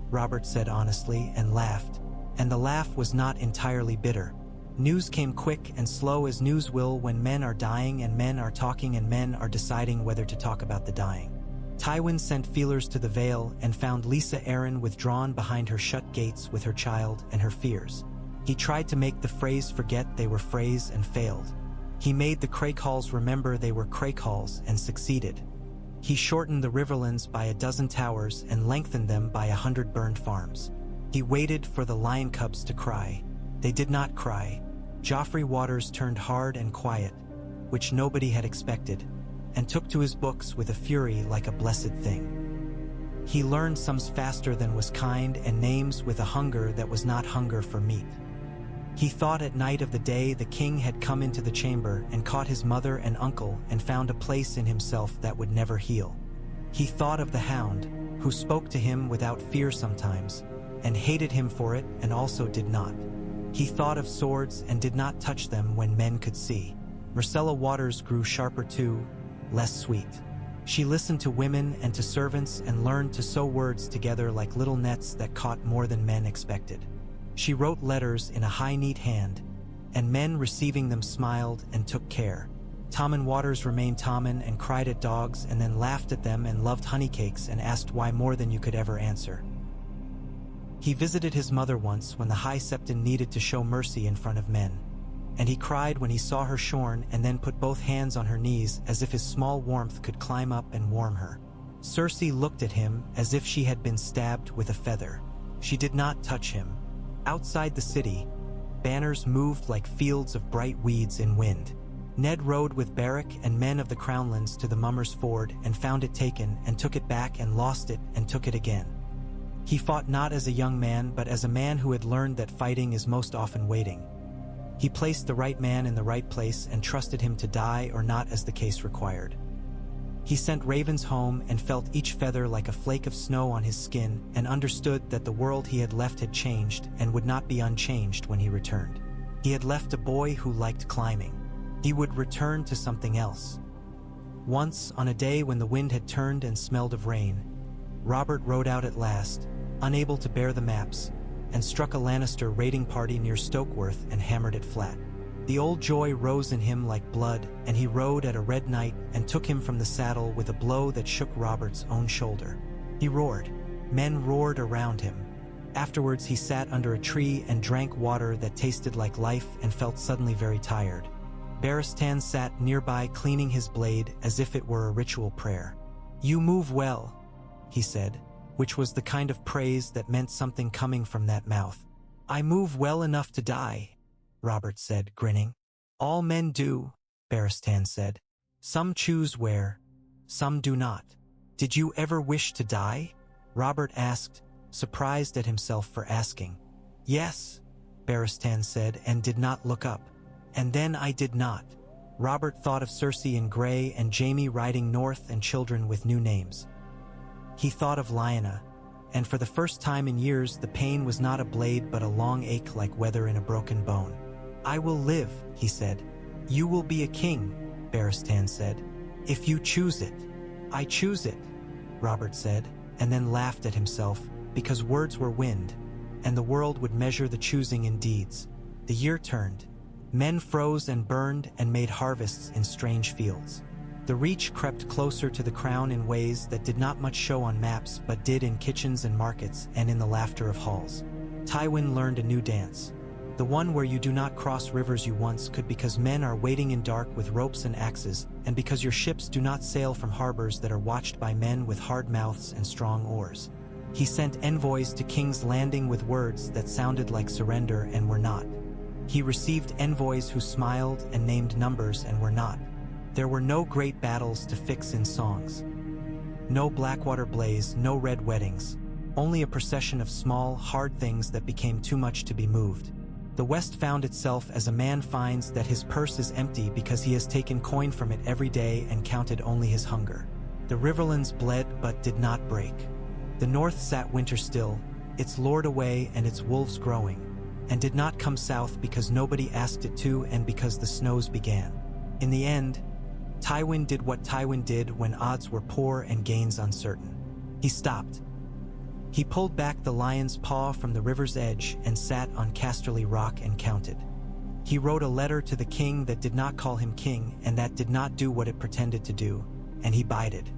Robert said honestly and laughed, and the laugh was not entirely bitter. News came quick and slow as news will when men are dying and men are talking and men are deciding whether to talk about the dying. Tywin sent feelers to the Vale and found Lisa Arryn withdrawn behind her shut gates with her child and her fears. He tried to make the Freys forget they were Freys and failed. He made the Craycalls remember they were Craycalls and succeeded. He shortened the Riverlands by 12 towers and lengthened them by 100 burned farms. He waited for the lion cubs to cry. They did not cry. Joffrey Waters turned hard and quiet, which nobody had expected, and took to his books with a fury like a blessed thing. He learned sums faster than was kind and names with a hunger that was not hunger for meat. He thought at night of the day the king had come into the chamber and caught his mother and uncle and found a place in himself that would never heal. He thought of the hound, who spoke to him without fear sometimes, and hated him for it and also did not. He thought of swords and did not touch them when men could see. Myrcella Waters grew sharper too, less sweet. She listened to women and to servants and learned to sew words together like little nets that caught more than men expected. She wrote letters in a high neat hand, and men receiving them smiled and took care. Tommen Waters remained Tommen and cried at dogs and then laughed at them and loved honeycakes and asked why more than you could ever answer. He visited his mother once when the High Septon needed to show mercy in front of men, and he cried when he saw her shorn and then put both hands on her knees as if his small warmth could climb up and warm her. Cersei looked at him as if she had been stabbed with a feather. She did not touch him. Outside the city, banners moved like fields of bright weeds in wind. Ned rode with Beric and men of the Crownlands to the Mummers Ford and found it taken and took it back and lost it and took it again. He fought not as a young man but as a man who had learned that fighting is most often waiting. He placed the right man in the right place and trusted him to die or not as the case required. He sent ravens home and felt each feather like a flake of snow on his skin and understood that the world he had left had changed and would not be unchanged when he returned. He had left a boy who liked climbing. He would return to something else. Once, on a day when the wind had turned and smelled of rain, Robert rode out at last, unable to bear the maps, and struck a Lannister raiding party near Stokeworth and hammered it flat. The old joy rose in him like blood, and he rode at a red knight and took him from the saddle with a blow that shook Robert's own shoulder. He roared. Men roared around him. Afterwards he sat under a tree and drank water that tasted like life and felt suddenly very tired. Barristan sat nearby cleaning his blade as if it were a ritual prayer. "You move well," he said, which was the kind of praise that meant something coming from that mouth. "I move well enough to die," Robert said, grinning. "All men do," Baratheon said. "Some choose where, some do not." "Did you ever wish to die?" Robert asked, surprised at himself for asking. "Yes," Baratheon said, and did not look up. "And then I did not." Robert thought of Cersei in gray and Jaime riding north and children with new names. He thought of Lyanna, and for the first time in years the pain was not a blade but a long ache like weather in a broken bone. "I will live," he said. "You will be a king," Baratheon said. "If you choose it." "I choose it," Robert said, and then laughed at himself, because words were wind, and the world would measure the choosing in deeds. The year turned. Men froze and burned and made harvests in strange fields. The Reach crept closer to the crown in ways that did not much show on maps but did in kitchens and markets and in the laughter of halls. Tywin learned a new dance. The one where you do not cross rivers you once could because men are waiting in dark with ropes and axes, and because your ships do not sail from harbors that are watched by men with hard mouths and strong oars. He sent envoys to King's Landing with words that sounded like surrender and were not. He received envoys who smiled and named numbers and were not. There were no great battles to fix in songs. No Blackwater blaze, no red weddings. Only a procession of small, hard things that became too much to be moved. The West found itself as a man finds that his purse is empty because he has taken coin from it every day and counted only his hunger. The Riverlands bled but did not break. The North sat winter still, its lord away and its wolves growing, and did not come south because nobody asked it to and because the snows began. In the end, Tywin did what Tywin did when odds were poor and gains uncertain. He stopped. He pulled back the lion's paw from the river's edge and sat on Casterly Rock and counted. He wrote a letter to the king that did not call him king and that did not do what it pretended to do, and he bided.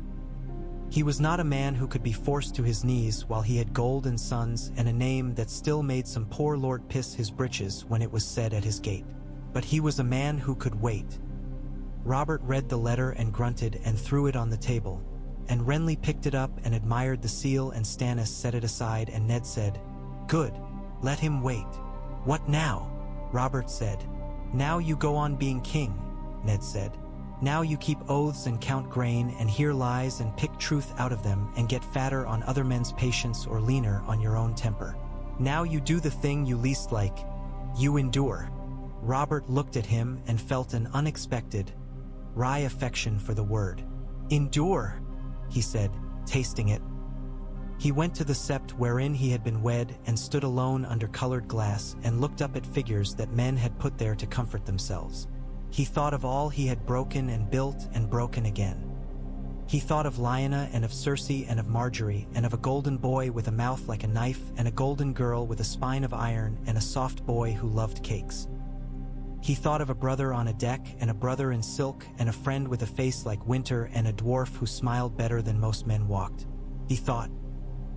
He was not a man who could be forced to his knees while he had gold and sons and a name that still made some poor lord piss his britches when it was said at his gate. But he was a man who could wait. Robert read the letter and grunted and threw it on the table, and Renly picked it up and admired the seal and Stannis set it aside and Ned said, "Good, let him wait." "What now?" Robert said. "Now you go on being king," Ned said. "Now you keep oaths and count grain and hear lies and pick truth out of them and get fatter on other men's patience or leaner on your own temper. Now you do the thing you least like. You endure." Robert looked at him and felt an unexpected, wry affection for the word. "Endure," he said, tasting it. He went to the sept wherein he had been wed and stood alone under colored glass and looked up at figures that men had put there to comfort themselves. He thought of all he had broken and built and broken again. He thought of Lyanna and of Cersei and of Marjorie and of a golden boy with a mouth like a knife and a golden girl with a spine of iron and a soft boy who loved cakes. He thought of a brother on a deck and a brother in silk and a friend with a face like winter and a dwarf who smiled better than most men walked. He thought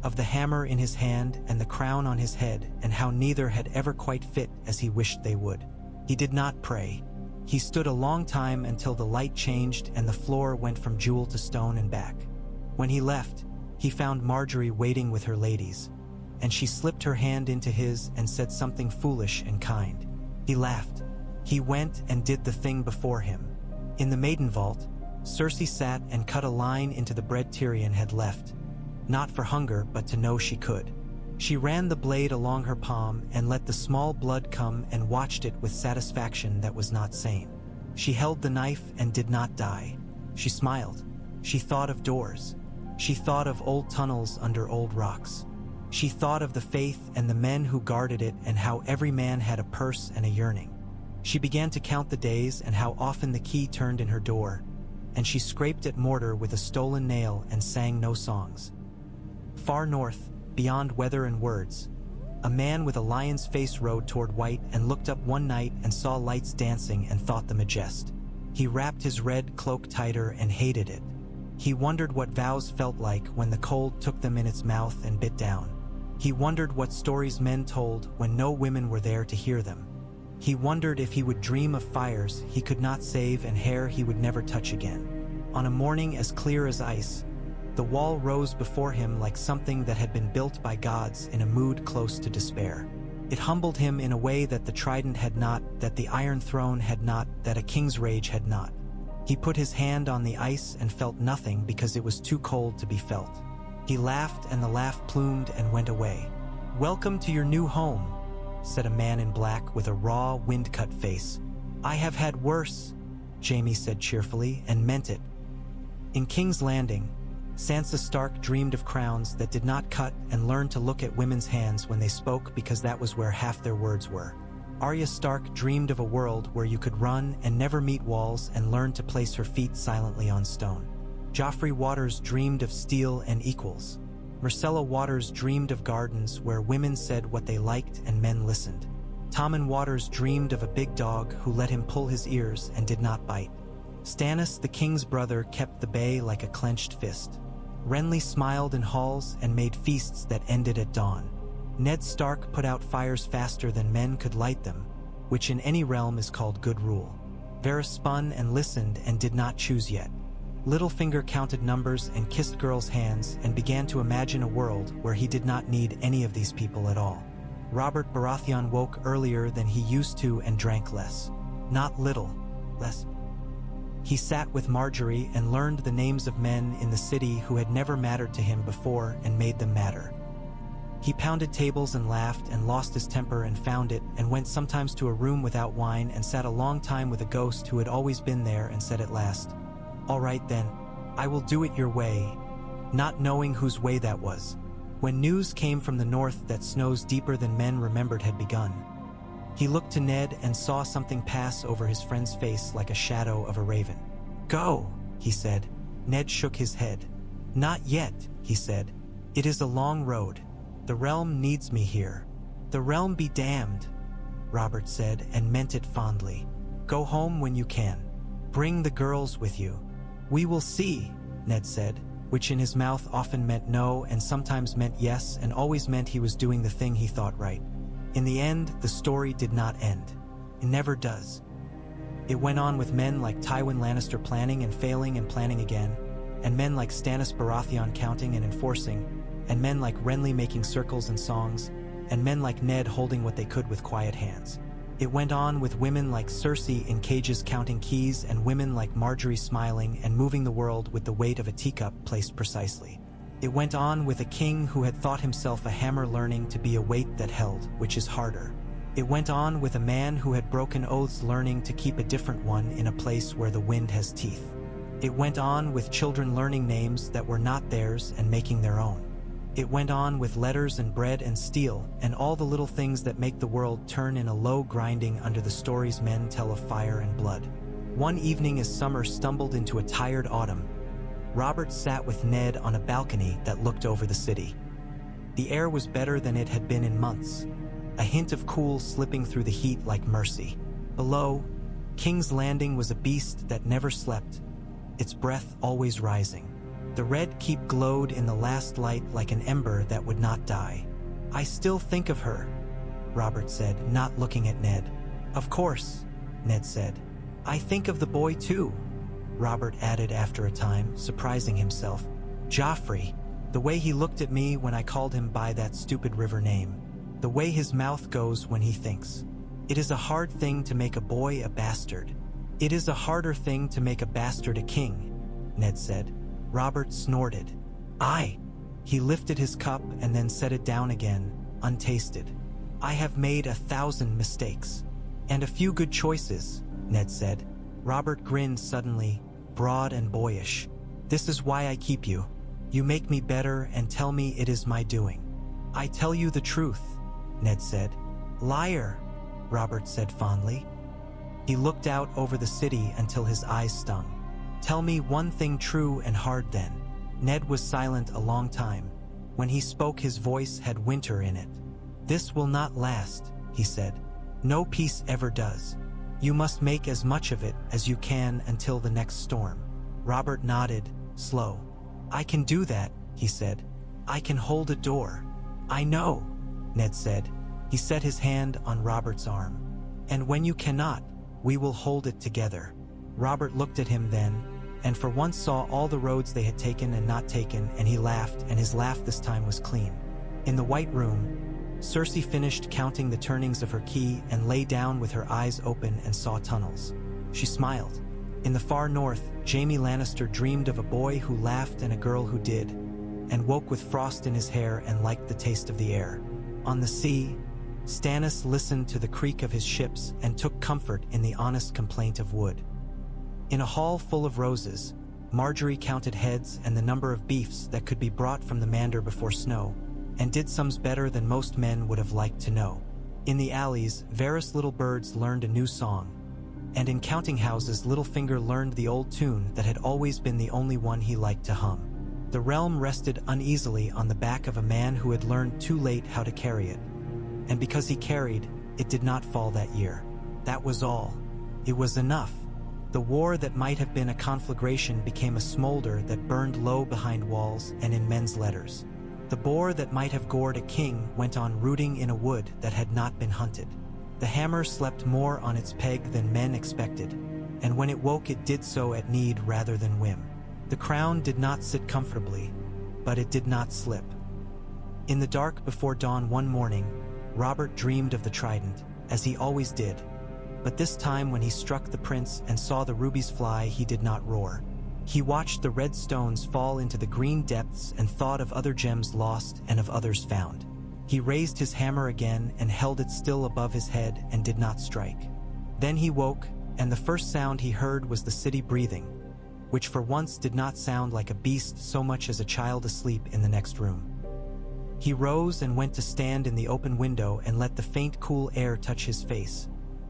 of the hammer in his hand and the crown on his head and how neither had ever quite fit as he wished they would. He did not pray. He stood a long time until the light changed and the floor went from jewel to stone and back. When he left, he found Marjorie waiting with her ladies, and she slipped her hand into his and said something foolish and kind. He laughed. He went and did the thing before him. In the maiden vault, Cersei sat and cut a line into the bread Tyrion had left, not for hunger but to know she could. She ran the blade along her palm and let the small blood come and watched it with satisfaction that was not sane. She held the knife and did not die. She smiled. She thought of doors. She thought of old tunnels under old rocks. She thought of the faith and the men who guarded it and how every man had a purse and a yearning. She began to count the days and how often the key turned in her door, and she scraped at mortar with a stolen nail and sang no songs. Far north, beyond weather and words, a man with a lion's face rode toward White and looked up one night and saw lights dancing and thought them a jest. He wrapped his red cloak tighter and hated it. He wondered what vows felt like when the cold took them in its mouth and bit down. He wondered what stories men told when no women were there to hear them. He wondered if he would dream of fires he could not save and hair he would never touch again. On a morning as clear as ice, The wall rose before him like something that had been built by gods in a mood close to despair. It humbled him in a way that the trident had not, that the Iron Throne had not, that a king's rage had not. He put his hand on the ice and felt nothing because it was too cold to be felt. He laughed and the laugh plumed and went away. "Welcome to your new home," said a man in black with a raw, wind-cut face. "I have had worse," Jaime said cheerfully, and meant it. In King's Landing, Sansa Stark dreamed of crowns that did not cut and learned to look at women's hands when they spoke because that was where half their words were. Arya Stark dreamed of a world where you could run and never meet walls and learn to place her feet silently on stone. Joffrey Waters dreamed of steel and equals. Myrcella Waters dreamed of gardens where women said what they liked and men listened. Tommen Waters dreamed of a big dog who let him pull his ears and did not bite. Stannis, the king's brother, kept the bay like a clenched fist. Renly smiled in halls and made feasts that ended at dawn. Ned Stark put out fires faster than men could light them, which in any realm is called good rule. Varys spun and listened and did not choose yet. Littlefinger counted numbers and kissed girls' hands and began to imagine a world where he did not need any of these people at all. Robert Baratheon woke earlier than he used to and drank less. Not little, less. He sat with Marjorie and learned the names of men in the city who had never mattered to him before and made them matter. He pounded tables and laughed and lost his temper and found it and went sometimes to a room without wine and sat a long time with a ghost who had always been there and said at last, "All right then, I will do it your way," not knowing whose way that was. When news came from the north that snows deeper than men remembered had begun, he looked to Ned and saw something pass over his friend's face like a shadow of a raven. "Go," he said. Ned shook his head. "Not yet," he said. "It is a long road. The realm needs me here." "The realm be damned," Robert said, and meant it fondly. "Go home when you can. Bring the girls with you." "We will see," Ned said, which in his mouth often meant no and sometimes meant yes and always meant he was doing the thing he thought right. In the end, the story did not end. It never does. It went on with men like Tywin Lannister planning and failing and planning again, and men like Stannis Baratheon counting and enforcing, and men like Renly making circles and songs, and men like Ned holding what they could with quiet hands. It went on with women like Cersei in cages counting keys and women like Marjorie smiling and moving the world with the weight of a teacup placed precisely. It went on with a king who had thought himself a hammer learning to be a weight that held, which is harder. It went on with a man who had broken oaths learning to keep a different one in a place where the wind has teeth. It went on with children learning names that were not theirs and making their own. It went on with letters and bread and steel and all the little things that make the world turn in a low grinding under the stories men tell of fire and blood. One evening as summer stumbled into a tired autumn, Robert sat with Ned on a balcony that looked over the city. The air was better than it had been in months, a hint of cool slipping through the heat like mercy. Below, King's Landing was a beast that never slept, its breath always rising. The red keep glowed in the last light like an ember that would not die. "I still think of her," Robert said, not looking at Ned. "Of course," Ned said. "I think of the boy too," Robert added after a time, surprising himself. "Joffrey, the way he looked at me when I called him by that stupid river name. The way his mouth goes when he thinks. It is a hard thing to make a boy a bastard. It is a harder thing to make a bastard a king," Ned said. Robert snorted. "Aye." He lifted his cup and then set it down again, untasted. "I have made 1,000 mistakes. And a few good choices," Ned said. Robert grinned suddenly, broad and boyish. "This is why I keep you. You make me better and tell me it is my doing." "I tell you the truth," Ned said. "Liar," Robert said fondly. He looked out over the city until his eyes stung. "Tell me one thing true and hard then." Ned was silent a long time. When he spoke, his voice had winter in it. "This will not last," he said. "No peace ever does. You must make as much of it as you can until the next storm." Robert nodded, slow. "I can do that," he said. "I can hold a door." "I know," Ned said. He set his hand on Robert's arm. "And when you cannot, we will hold it together." Robert looked at him then, and for once saw all the roads they had taken and not taken, and he laughed, and his laugh this time was clean. In the White Room, Cersei finished counting the turnings of her key and lay down with her eyes open and saw tunnels. She smiled. In the far north, Jaime Lannister dreamed of a boy who laughed and a girl who did, and woke with frost in his hair and liked the taste of the air. On the sea, Stannis listened to the creak of his ships and took comfort in the honest complaint of wood. In a hall full of roses, Marjorie counted heads and the number of beefs that could be brought from the mander before snow, and did sums better than most men would have liked to know. In the alleys, Varys' little birds learned a new song, and in counting houses, Littlefinger learned the old tune that had always been the only one he liked to hum. The realm rested uneasily on the back of a man who had learned too late how to carry it. And because he carried, it did not fall that year. That was all. It was enough. The war that might have been a conflagration became a smolder that burned low behind walls and in men's letters. The boar that might have gored a king went on rooting in a wood that had not been hunted. The hammer slept more on its peg than men expected, and when it woke it did so at need rather than whim. The crown did not sit comfortably, but it did not slip. In the dark before dawn one morning, Robert dreamed of the trident, as he always did, but this time when he struck the prince and saw the rubies fly, he did not roar. He watched the red stones fall into the green depths and thought of other gems lost and of others found. He raised his hammer again and held it still above his head and did not strike. Then he woke, and the first sound he heard was the city breathing, which for once did not sound like a beast so much as a child asleep in the next room. He rose and went to stand in the open window and let the faint cool air touch his face,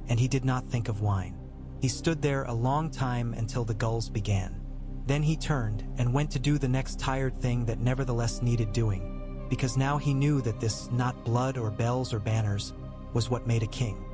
and he did not think of wine. He stood there a long time until the gulls began. Then he turned and went to do the next tired thing that nevertheless needed doing, because now he knew that this, not blood or bells or banners, was what made a king.